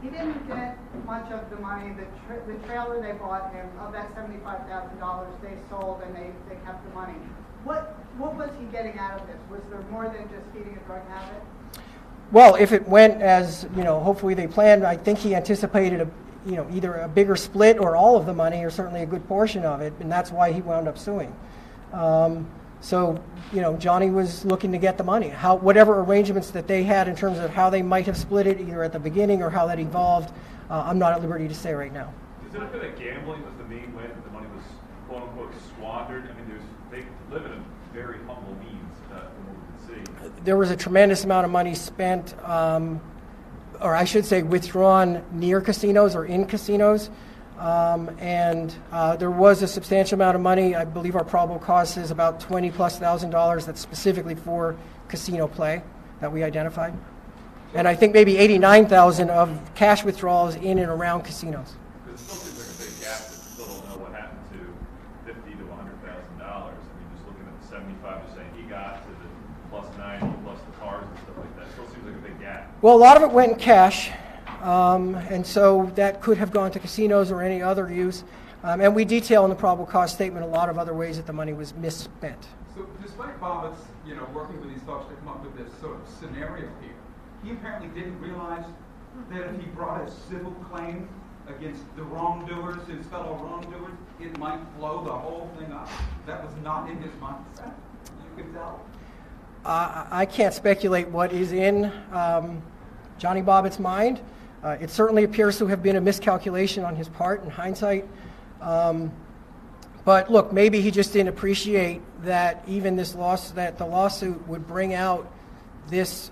He didn't get much of the money. The trailer they bought him, of that $75,000 they sold, and they kept the money. What was he getting out of this? Was there more than just feeding a drug habit? Well, if it went as hopefully they planned, I think he anticipated either a bigger split or all of the money, or certainly a good portion of it, and that's why he wound up suing. So Johnny was looking to get the money. Whatever arrangements that they had in terms of how they might have split it, either at the beginning or how that evolved, I'm not at liberty to say right now. Is it up that gambling was the main way that the money was quote unquote squandered? I mean, they live in a very humble means from what we can see. There was a tremendous amount of money spent or I should say withdrawn near casinos or in casinos. There was a substantial amount of money. I believe our probable cause is about $20,000+ that's specifically for casino play that we identified. And I think maybe $89,000 of cash withdrawals in and around casinos. It still seems like a big gap that still don't know what happened to $50,000 to $100,000. I mean, just looking at the 75, just saying he got to the plus 90, plus the cars and stuff like that. It still seems like a big gap. Well, a lot of it went in cash. And so that could have gone to casinos or any other use. And we detail in the probable cause statement a lot of other ways that the money was misspent. So despite Bobbitt's, working with these folks to come up with this sort of scenario here, he apparently didn't realize that if he brought a civil claim against the wrongdoers, his fellow wrongdoers, it might blow the whole thing up. That was not in his mindset. You can tell. I can't speculate what is in Johnny Bobbitt's mind. It certainly appears to have been a miscalculation on his part in hindsight. But look, maybe he just didn't appreciate that even that the lawsuit would bring out this.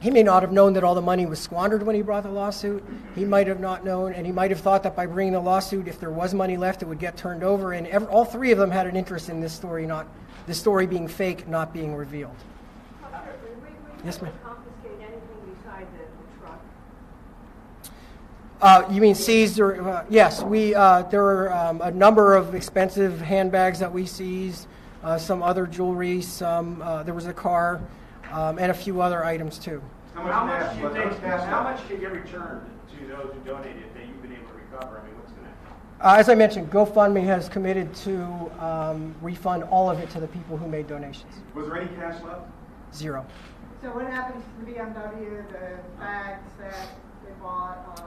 He may not have known that all the money was squandered when he brought the lawsuit. He might have not known, and he might have thought that by bringing the lawsuit, if there was money left, it would get turned over. And all three of them had an interest in this story, not this story being fake, not being revealed. Yes, ma'am. You mean seized or yes? There were a number of expensive handbags that we seized, some other jewelry, there was a car, and a few other items too. How much did you return to those who donated that you've been able to recover? I mean, what's going to happen? As I mentioned, GoFundMe has committed to refund all of it to the people who made donations. Was there any cash left? Zero. So what happens to the BMW, the bags that they bought?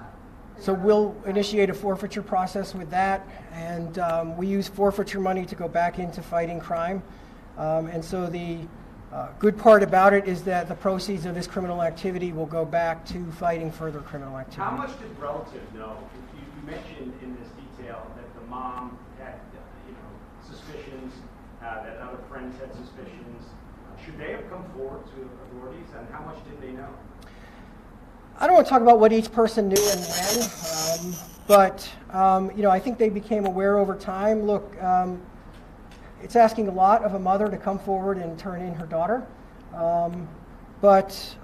So we'll initiate a forfeiture process with that, and we use forfeiture money to go back into fighting crime. And so the good part about it is that the proceeds of this criminal activity will go back to fighting further criminal activity. How much did relatives know? You mentioned in this detail that the mom had, suspicions, that other friends had suspicions. Should they have come forward to authorities, and how much did they know? I don't want to talk about what each person knew and when, but I think they became aware over time. Look, it's asking a lot of a mother to come forward and turn in her daughter, but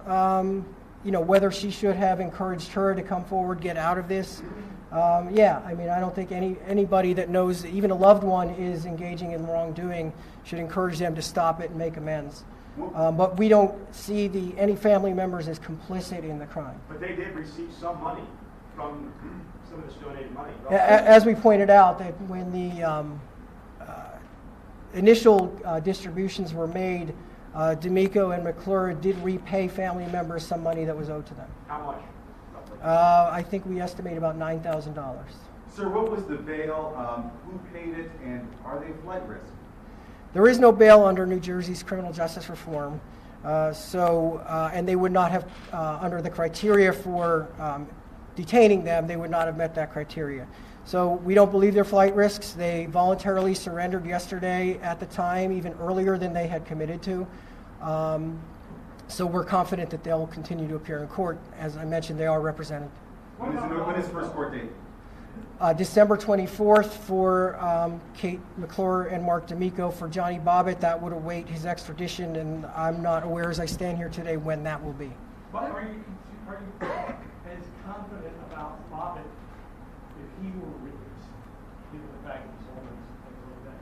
whether she should have encouraged her to come forward, get out of this. I don't think anybody that knows even a loved one is engaging in wrongdoing should encourage them to stop it and make amends. But we don't see any family members as complicit in the crime. But they did receive some money from some of this donated money. As we pointed out, that when the initial distributions were made, D'Amico and McClure did repay family members some money that was owed to them. How much? I think we estimate about $9,000. Sir, what was the bail? Who paid it, and are they flight risk? There is no bail under New Jersey's criminal justice reform, and they would not have, under the criteria for detaining them, they would not have met that criteria. So we don't believe they're flight risks. They voluntarily surrendered yesterday at the time, even earlier than they had committed to. So we're confident that they'll continue to appear in court. As I mentioned, they are represented. When is first court date? December 24th for Kate McClure and Mark D'Amico. For Johnny Bobbitt, that would await his extradition, and I'm not aware as I stand here today when that will be. But are you as confident about Bobbitt if he were released, given the fact that he's holding things like that?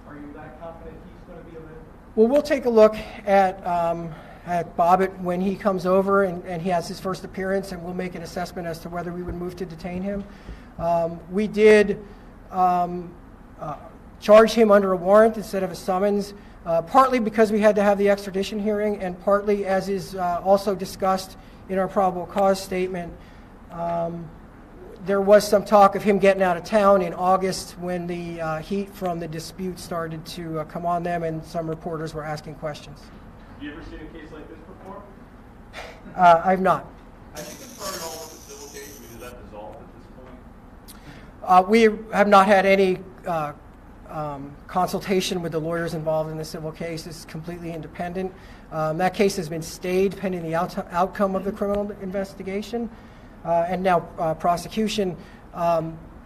Are you that confident he's going to be available? Well, we'll take a look at Bobbitt when he comes over and he has his first appearance, and we'll make an assessment as to whether we would move to detain him. We did charge him under a warrant instead of a summons, partly because we had to have the extradition hearing, and partly, as is also discussed in our probable cause statement, there was some talk of him getting out of town in August when the heat from the dispute started to come on them, and some reporters were asking questions. Have you ever seen a case like this before? I've not. I think it started all with the civil case. Is that dissolved at this point? We have not had any consultation with the lawyers involved in the civil case is completely independent. That case has been stayed pending the outcome of the criminal investigation. And now prosecution.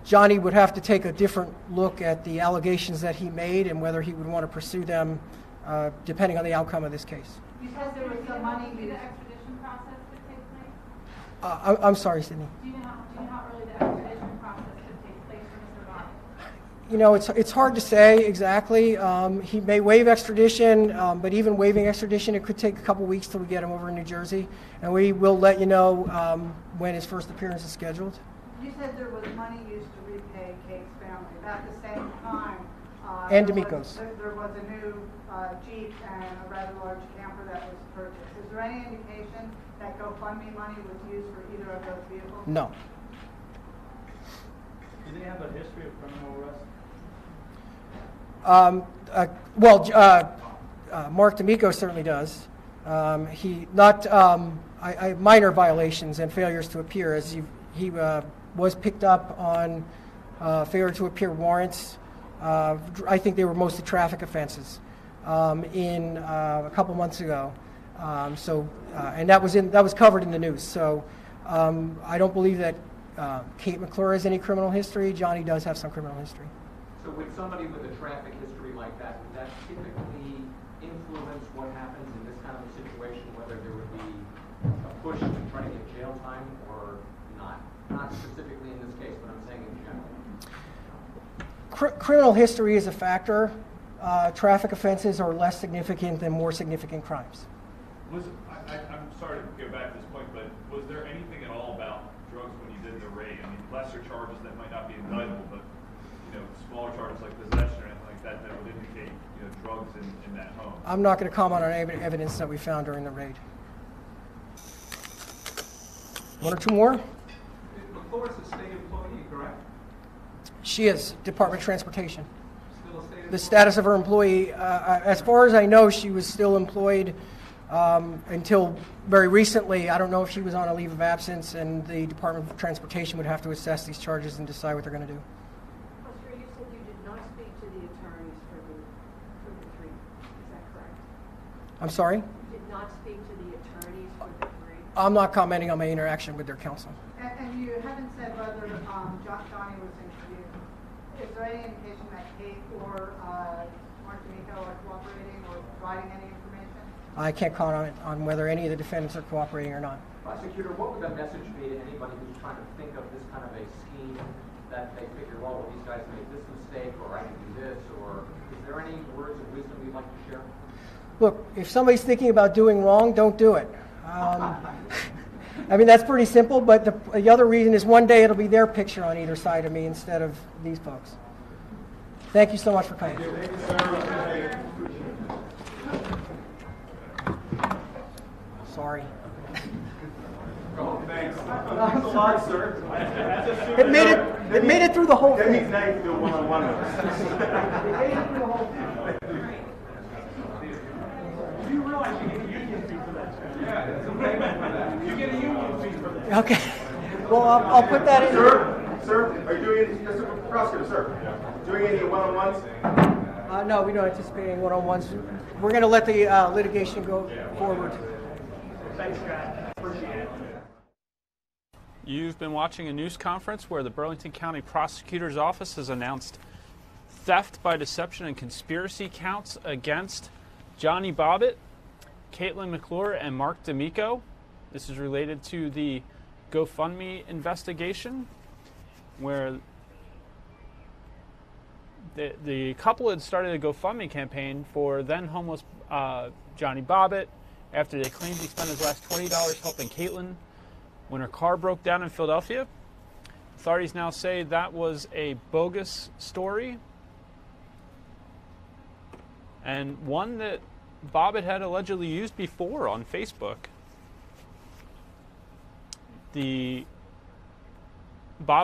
Johnny would have to take a different look at the allegations that he made and whether he would want to pursue them depending on the outcome of this case. You said there was some money. The extradition process could take place? I'm sorry, Sydney. Do you know how early the extradition process could take place for Mr. Bobbitt? You know, it's hard to say exactly. He may waive extradition, but even waiving extradition, it could take a couple weeks till we get him over in New Jersey. And we will let you know when his first appearance is scheduled. You said there was money used to repay Kate's family. At the same time, And D'Amico's. There was a new Jeep and a rather large camper that was purchased. Is there any indication that GoFundMe money was used for either of those vehicles? No. Do they have a history of criminal arrest? Mark D'Amico certainly does. Minor violations and failures to appear, as he was picked up on failure to appear warrants. I think they were mostly traffic offenses in a couple months ago. And that was covered in the news. So I don't believe that Kate McClure has any criminal history. Johnny does have some criminal history. So with somebody with a traffic history like that, would that typically influence what happens in this kind of a situation, whether there would be a push to try to get jail time or not? Not specifically in this case, but I'm saying in general. Criminal history is a factor. Traffic offenses are less significant than more significant crimes. I'm sorry to go back to this point, but was there anything at all about drugs when you did the raid? I mean, lesser charges that might not be indictable, but smaller charges like possession or anything like that that would indicate drugs in that home? I'm not going to comment on evidence that we found during the raid. One or two more? McClure is a state employee, correct? She is, Department of Transportation. Still a state employee? The status of her employee, as far as I know, she was still employed until very recently. I don't know if she was on a leave of absence, and the Department of Transportation would have to assess these charges and decide what they're going to do. Buster, you said you did not speak to the attorneys for the three. Is that correct? I'm sorry? You did not speak to the attorneys for the three? I'm not commenting on my interaction with their counsel. And you haven't said whether Johnny was interviewed. Is there any indication that Kate or Mark D'Amico are cooperating or providing any information? I can't comment on whether any of the defendants are cooperating or not. Prosecutor, what would the message be to anybody who's trying to think of this kind of a scheme that they figure, well, these guys made this mistake, or I can do this, or is there any words of wisdom you'd like to share? Look, if somebody's thinking about doing wrong, don't do it. I mean, that's pretty simple, but the other reason is one day it'll be their picture on either side of me instead of these folks. Thank you so much for coming. Thank you, sir. Sorry. Oh, thanks. Thanks a lot, sir. It made it through the whole thing. That means now you can do a one-on-one with us. It made it through the whole thing. Do you realize you get a union fee for that? Yeah, it's a payment for that. You get a union fee for that. Okay. Well, I'll put that in. Sir, are you doing any, Mr. Prosecutor, sir, doing any one-on-ones? No, we don't anticipate any one-on-ones. We're going to let the litigation go forward. Thanks, guys. Appreciate it. You've been watching a news conference where the Burlington County Prosecutor's Office has announced theft by deception and conspiracy counts against Johnny Bobbitt, Caitlin McClure, and Mark D'Amico. This is related to the GoFundMe investigation, where the couple had started a GoFundMe campaign for then homeless Johnny Bobbitt after they claimed he spent his last $20 helping Caitlin when her car broke down in Philadelphia. Authorities now say that was a bogus story, and one that Bobbitt had allegedly used before on Facebook. Bobbitt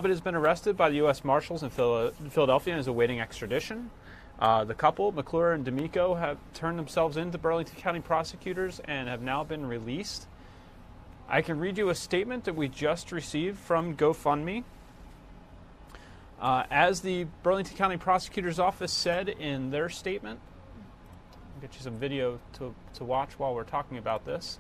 has been arrested by the U.S. Marshals in Philadelphia and is awaiting extradition. The couple, McClure and D'Amico, have turned themselves into Burlington County prosecutors and have now been released. I can read you a statement that we just received from GoFundMe. As the Burlington County Prosecutor's Office said in their statement, I'll get you some video to watch while we're talking about this.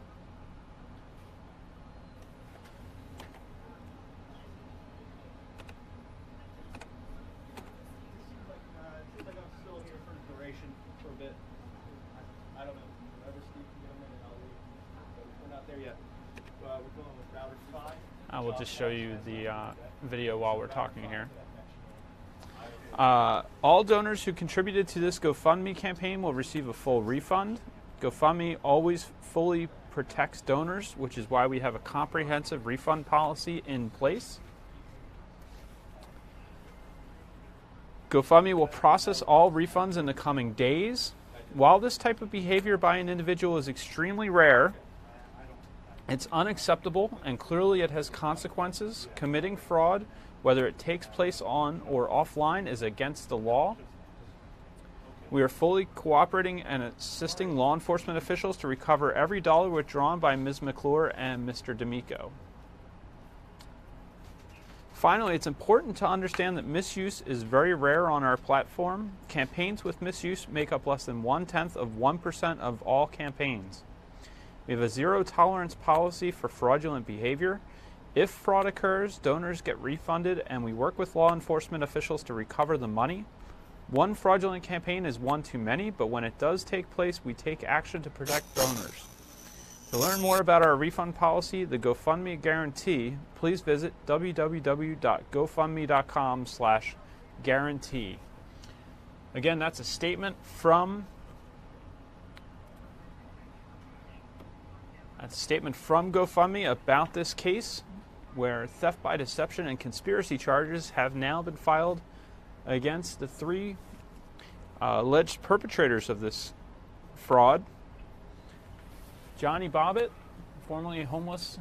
Seems like I'm still here for the duration for a bit. I don't know. Whenever Steve can get a minute, I'll leave. But we're not there yet. We're going with router 5. I will just show you the video while we're talking here. All donors who contributed to this GoFundMe campaign will receive a full refund. GoFundMe always fully protects donors, which is why we have a comprehensive refund policy in place. GoFundMe will process all refunds in the coming days. While this type of behavior by an individual is extremely rare, it's unacceptable and clearly it has consequences. Committing fraud, whether it takes place on or offline, is against the law. We are fully cooperating and assisting law enforcement officials to recover every dollar withdrawn by Ms. McClure and Mr. D'Amico. Finally, it's important to understand that misuse is very rare on our platform. Campaigns with misuse make up less than 0.1% of all campaigns. We have a zero tolerance policy for fraudulent behavior. If fraud occurs, donors get refunded and we work with law enforcement officials to recover the money. One fraudulent campaign is one too many, but when it does take place, we take action to protect donors. To learn more about our refund policy, the GoFundMe guarantee, please visit www.gofundme.com/guarantee. Again, that's a statement from GoFundMe about this case, where theft by deception and conspiracy charges have now been filed against the 3 alleged perpetrators of this fraud. Johnny Bobbitt, formerly a homeless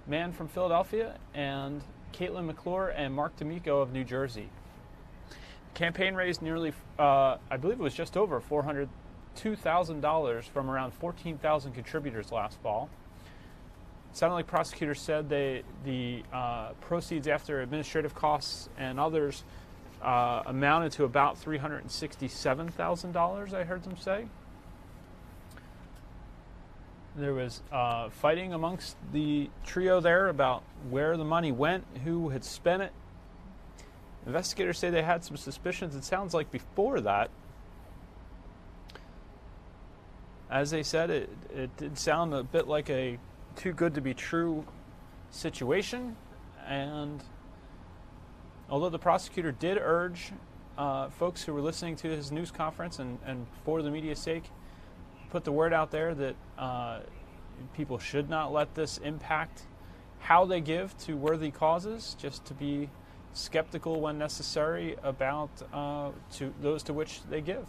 man from Philadelphia, and Caitlin McClure and Mark D'Amico of New Jersey. The campaign raised nearly, I believe it was just over $402,000 from around 14,000 contributors last fall. It sounded like prosecutors said the proceeds after administrative costs and others amounted to about $367,000, I heard them say. There was fighting amongst the trio there about where the money went, who had spent it. Investigators say they had some suspicions. It sounds like before that, as they said, it did sound a bit like a too good to be true situation. And although the prosecutor did urge folks who were listening to his news conference and for the media's sake, put the word out there that people should not let this impact how they give to worthy causes, just to be skeptical when necessary about to those to which they give.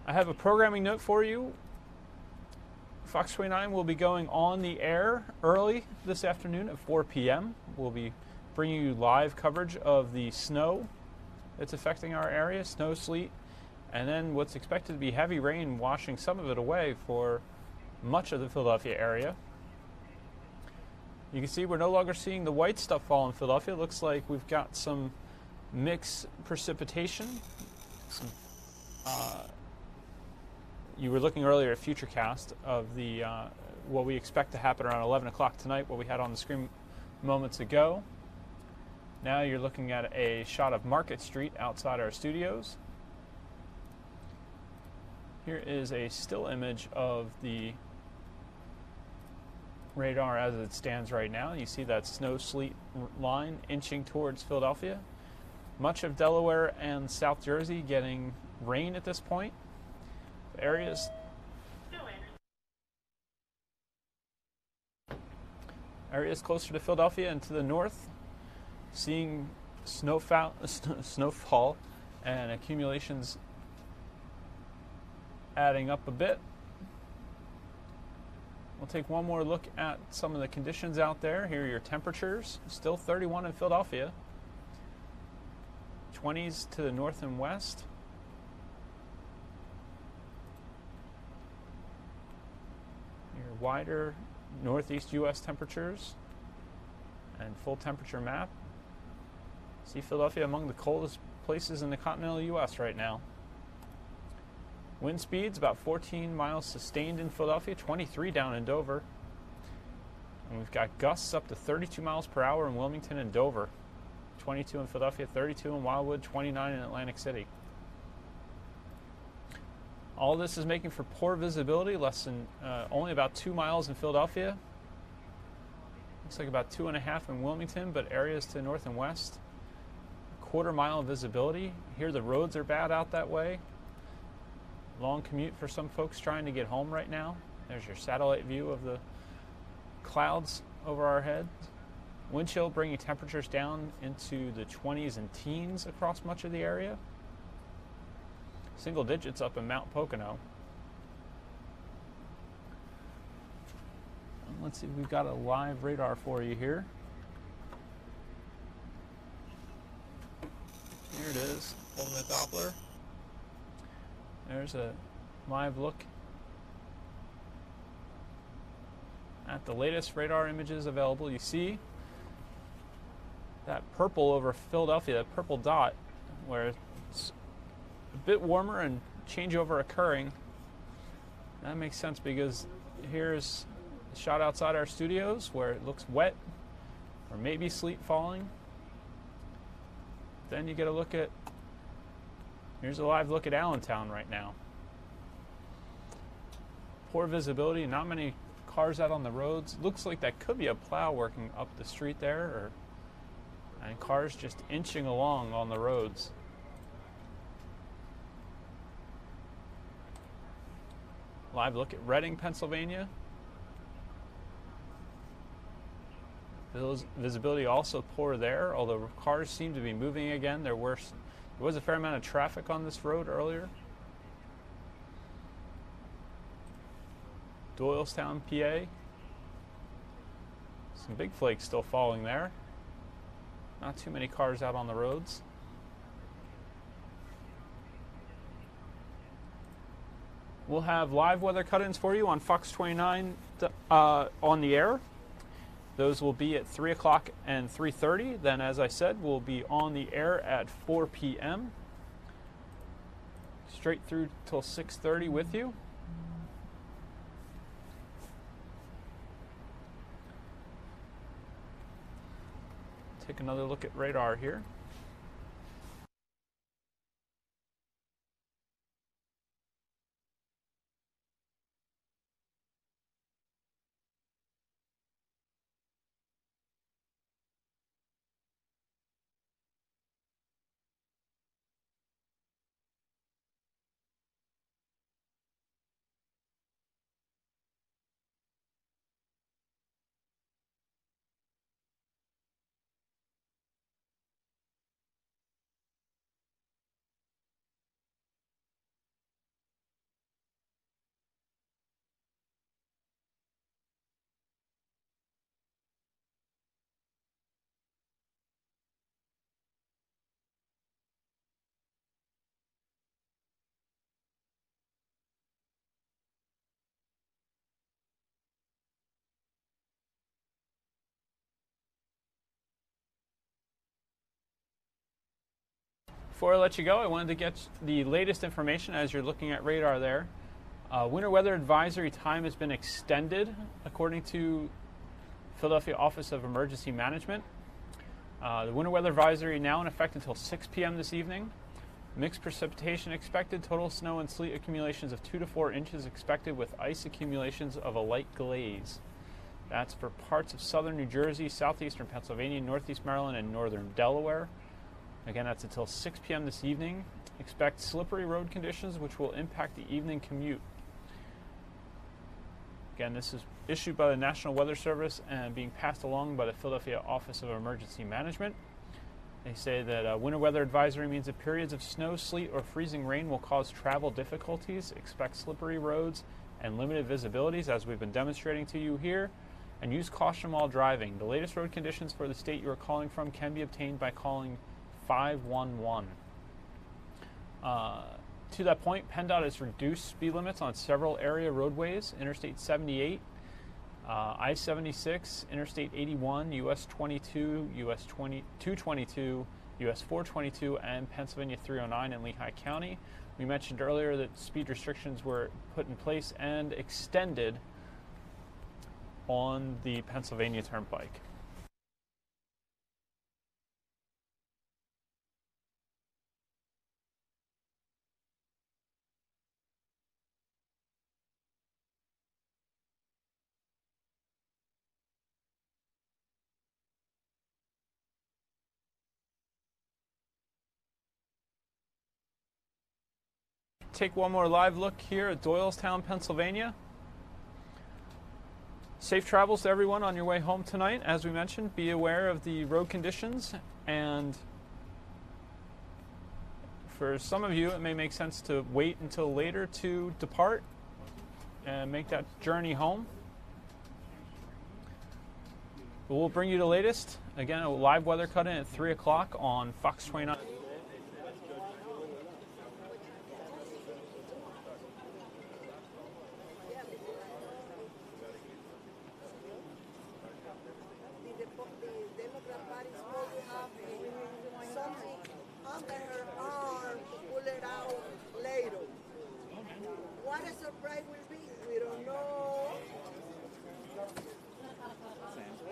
I have a programming note for you. Fox 29 will be going on the air early this afternoon at 4 p.m. We'll be bringing you live coverage of the snow that's affecting our area, snow, sleet, and then what's expected to be heavy rain washing some of it away for much of the Philadelphia area. You can see we're no longer seeing the white stuff fall in Philadelphia. It looks like we've got some mixed precipitation. You were looking earlier at Futurecast of the what we expect to happen around 11 o'clock tonight, what we had on the screen moments ago. Now you're looking at a shot of Market Street outside our studios. Here is a still image of the radar as it stands right now. You see that snow-sleet line inching towards Philadelphia. Much of Delaware and South Jersey getting rain at this point. Areas closer to Philadelphia and to the north, seeing snowfall and accumulations adding up a bit. We'll take one more look at some of the conditions out there. Here are your temperatures. Still 31 in Philadelphia. 20s to the north and west. Your wider northeast U.S. temperatures. And full temperature map. See Philadelphia among the coldest places in the continental U.S. right now. Wind speeds about 14 miles sustained in Philadelphia, 23 down in Dover. And we've got gusts up to 32 miles per hour in Wilmington and Dover. 22 in Philadelphia, 32 in Wildwood, 29 in Atlantic City. All this is making for poor visibility, only about 2 miles in Philadelphia. Looks like about 2.5 in Wilmington, but areas to north and west. Quarter mile of visibility. Here the roads are bad out that way. Long commute for some folks trying to get home right now. There's your satellite view of the clouds over our heads. Wind chill bringing temperatures down into the 20s and teens across much of the area. Single digits up in Mount Pocono. Let's see if we've got a live radar for you here. Here it is, holding the Doppler. There's a live look at the latest radar images available. You see that purple over Philadelphia, that purple dot, where it's a bit warmer and changeover occurring. That makes sense because here's a shot outside our studios where it looks wet or maybe sleet falling. Then you get a look at, here's a live look at Allentown right now. Poor visibility, not many cars out on the roads. Looks like that could be a plow working up the street there, and cars just inching along on the roads. Live look at Reading, Pennsylvania. Visibility also poor there, although cars seem to be moving again. There was a fair amount of traffic on this road earlier. Doylestown, PA. Some big flakes still falling there. Not too many cars out on the roads. We'll have live weather cut-ins for you on Fox 29 on the air. Those will be at 3 o'clock and 3:30. Then, as I said, we'll be on the air at 4 p.m. Straight through till 6:30 with you. Take another look at radar here. Before I let you go, I wanted to get the latest information as you're looking at radar there. Winter weather advisory time has been extended, according to Philadelphia Office of Emergency Management. The winter weather advisory now in effect until 6 p.m. this evening. Mixed precipitation expected. Total snow and sleet accumulations of 2 to 4 inches expected, with ice accumulations of a light glaze. That's for parts of southern New Jersey, southeastern Pennsylvania, northeast Maryland, and northern Delaware. Again, that's until 6 p.m. this evening. Expect slippery road conditions, which will impact the evening commute. Again, this is issued by the National Weather Service and being passed along by the Philadelphia Office of Emergency Management. They say that winter weather advisory means that periods of snow, sleet, or freezing rain will cause travel difficulties. Expect slippery roads and limited visibilities, as we've been demonstrating to you here. And use caution while driving. The latest road conditions for the state you are calling from can be obtained by calling 511. To that point, PennDOT has reduced speed limits on several area roadways. Interstate 78 I-76, Interstate 81, US 22, US 222, US 422, and Pennsylvania 309 in Lehigh County. We mentioned earlier that speed restrictions were put in place and extended on the Pennsylvania Turnpike. Take one more live look here at Doylestown, Pennsylvania. Safe travels to everyone on your way home tonight. As we mentioned, be aware of the road conditions, and for some of you it may make sense to wait until later to depart and make that journey home. But we'll bring you the latest. Again, a live weather cut-in at 3 o'clock on Fox 29. What a surprise will be, we don't know.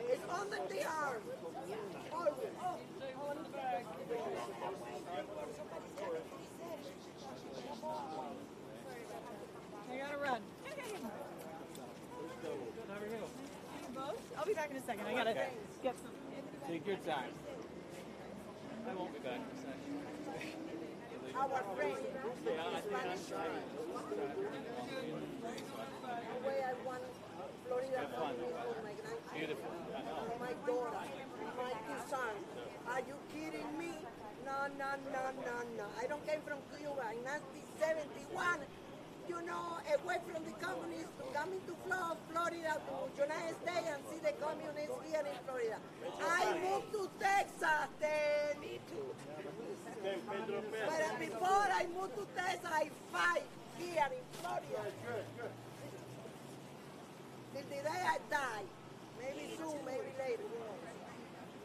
It's under the arm. Always. I gotta run. I'll be back in a second. I gotta get some. Take your time. I won't be back in a second. Our friend, Spanish friend. The way I want Florida for my grandkids, Beautiful. for my daughter, my two sons. Are you kidding me? No. I don't came from Cuba in 1971. You know, away from the communists, coming to Florida, to United States, and see the communists here in Florida. I moved to Texas, me too. But before I moved to Texas, I fight here in Florida. Till the day I die. Maybe soon, maybe later.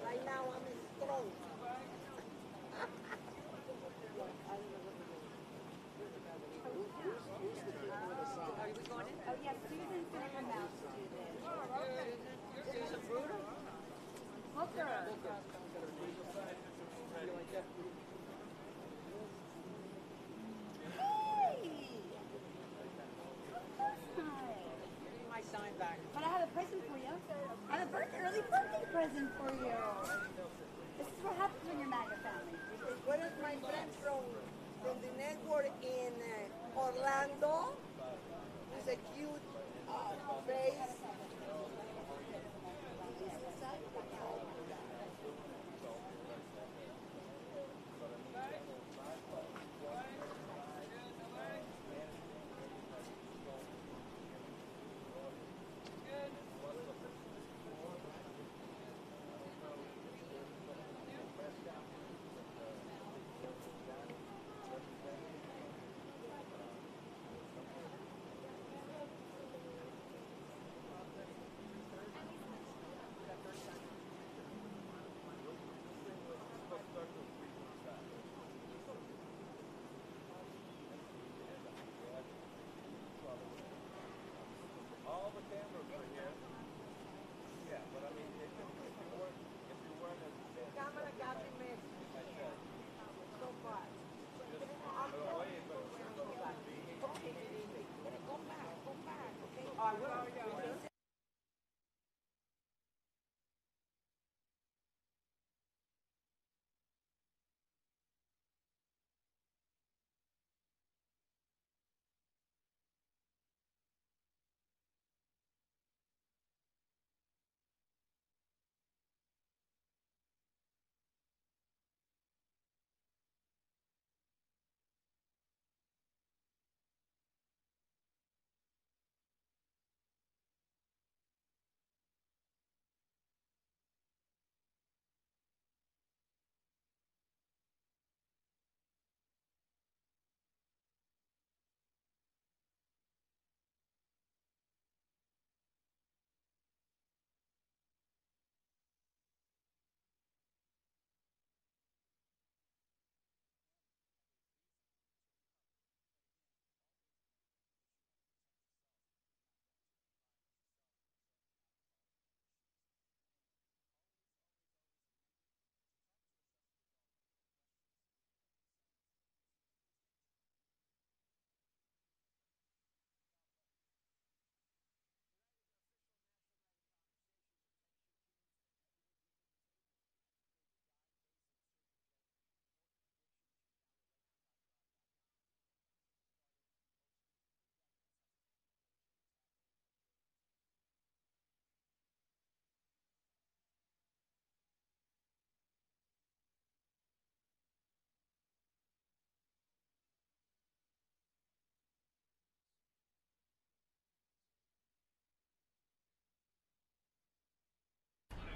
Right now, I'm strong. Are we going in? Oh, yes, Susan's going to come out to do this. Susan Bruder? Hooker. My sign back. But I have a present for you. I have an early birthday present for you. This is what happens when you're MAGA family. What is my friend from the network in Orlando? He's a cute face.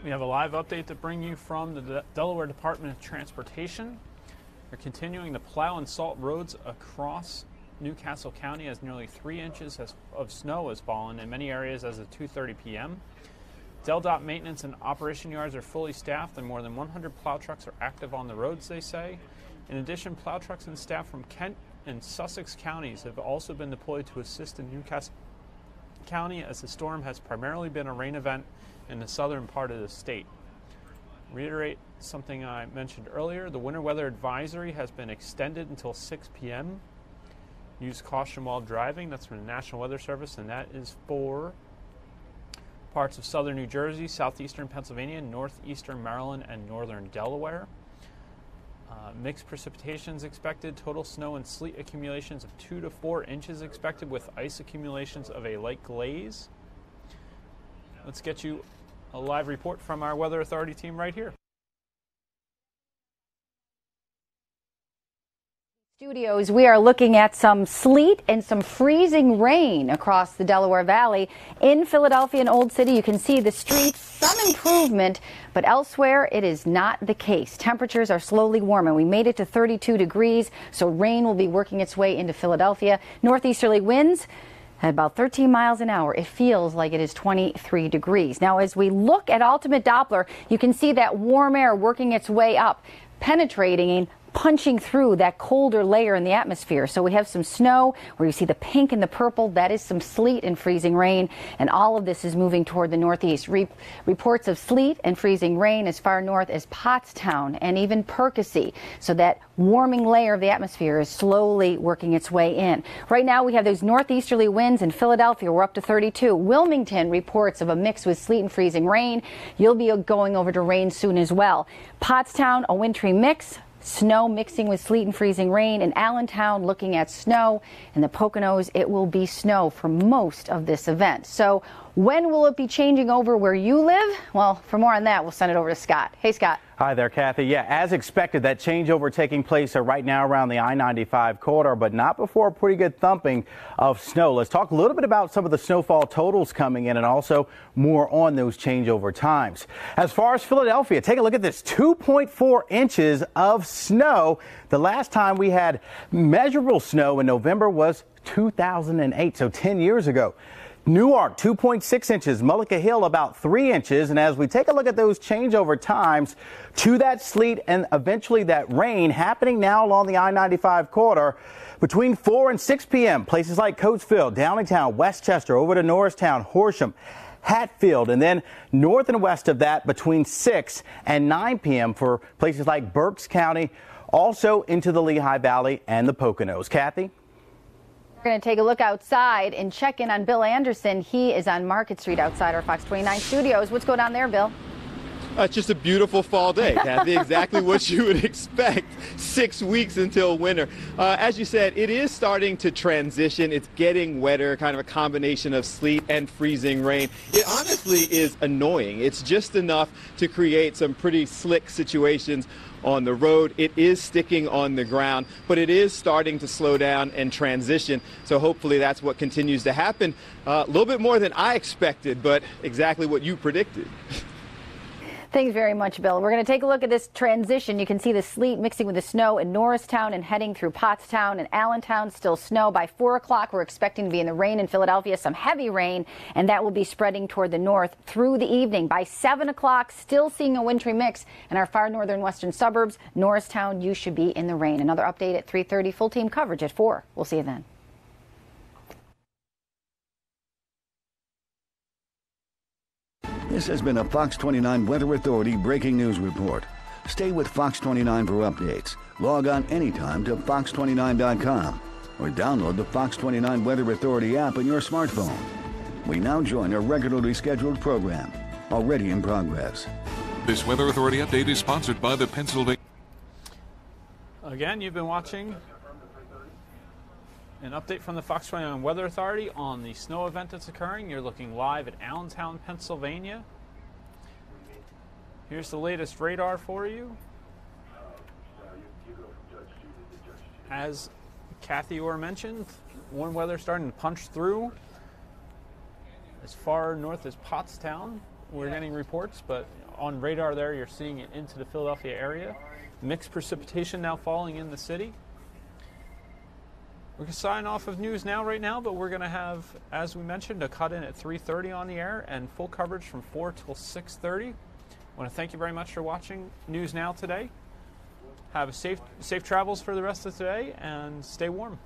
We have a live update to bring you from the Delaware Department of Transportation. They're continuing to plow and salt roads across Newcastle County as nearly 3 inches of snow has fallen in many areas as of 2:30 p.m. DelDOT maintenance and operation yards are fully staffed and more than 100 plow trucks are active on the roads, they say. In addition, plow trucks and staff from Kent and Sussex counties have also been deployed to assist in Newcastle County as the storm has primarily been a rain event in the southern part of the state. Reiterate something I mentioned earlier, the winter weather advisory has been extended until 6 p.m. Use caution while driving. That's from the National Weather Service, and that is for parts of southern New Jersey, southeastern Pennsylvania, northeastern Maryland, and northern Delaware. Mixed precipitation is expected. Total snow and sleet accumulations of 2 to 4 inches expected with ice accumulations of a light glaze. Let's get you a live report from our Weather Authority team right here. Studios, we are looking at some sleet and some freezing rain across the Delaware Valley. In Philadelphia and Old City, you can see the streets, some improvement, but elsewhere it is not the case. Temperatures are slowly warming. We made it to 32 degrees, so rain will be working its way into Philadelphia. Northeasterly winds at about 13 miles an hour. It feels like it is 23 degrees. Now, as we look at Ultimate Doppler, you can see that warm air working its way up, penetrating and punching through that colder layer in the atmosphere. So we have some snow where you see the pink and the purple. That is some sleet and freezing rain. And all of this is moving toward the northeast. Reports of sleet and freezing rain as far north as Pottstown and even Percy. So that warming layer of the atmosphere is slowly working its way in. Right now we have those northeasterly winds in Philadelphia. We're up to 32. Wilmington reports of a mix with sleet and freezing rain. You'll be going over to rain soon as well. Pottstown, a wintry mix. Snow mixing with sleet and freezing rain. In Allentown, looking at snow. In the Poconos, it will be snow for most of this event. So when will it be changing over where you live? Well, for more on that, we'll send it over to Scott. Hey, Scott. Hi there, Kathy. Yeah, as expected, that changeover taking place right now around the I-95 corridor, but not before a pretty good thumping of snow. Let's talk a little bit about some of the snowfall totals coming in and also more on those changeover times. As far as Philadelphia, take a look at this, 2.4 inches of snow. The last time we had measurable snow in November was 2008, so 10 years ago. Newark, 2.6 inches. Mullica Hill, about 3 inches. And as we take a look at those changeover times to that sleet and eventually that rain happening now along the I-95 corridor between 4 and 6 p.m. Places like Coatesville, Downingtown, Westchester, over to Norristown, Horsham, Hatfield, and then north and west of that between 6 and 9 p.m. for places like Berks County, also into the Lehigh Valley and the Poconos. Kathy? We're going to take a look outside and check in on Bill Anderson. He is on Market Street outside our Fox 29 studios. What's going on there, Bill? It's just a beautiful fall day, Kathy. Exactly what you would expect 6 weeks until winter. As you said, it is starting to transition. It's getting wetter, kind of a combination of sleet and freezing rain. It honestly is annoying. It's just enough to create some pretty slick situations on the road. It is sticking on the ground, but it is starting to slow down and transition. So hopefully that's what continues to happen. A little bit more than I expected, but exactly what you predicted. Thanks very much, Bill. We're going to take a look at this transition. You can see the sleet mixing with the snow in Norristown and heading through Pottstown and Allentown. Still snow. By 4 o'clock, we're expecting to be in the rain in Philadelphia, some heavy rain, and that will be spreading toward the north through the evening. By 7 o'clock, still seeing a wintry mix in our far northern western suburbs. Norristown, you should be in the rain. Another update at 3:30. Full team coverage at 4. We'll see you then. This has been a Fox 29 Weather Authority breaking news report. Stay with Fox 29 for updates. Log on anytime to fox29.com or download the Fox 29 Weather Authority app on your smartphone. We now join a regularly scheduled program, already in progress. This Weather Authority update is sponsored by the Pennsylvania. Again, you've been watching an update from the Fox 29 Weather Authority on the snow event that's occurring. You're looking live at Allentown, Pennsylvania. Here's the latest radar for you. As Kathy Orr mentioned, warm weather starting to punch through as far north as Pottstown. We're getting reports, but on radar there, you're seeing it into the Philadelphia area. Mixed precipitation now falling in the city. We're going to sign off of News Now right now, but we're going to have, as we mentioned, a cut in at 3:30 on the air and full coverage from 4 till 6:30. I want to thank you very much for watching News Now today. Have safe travels for the rest of today and stay warm.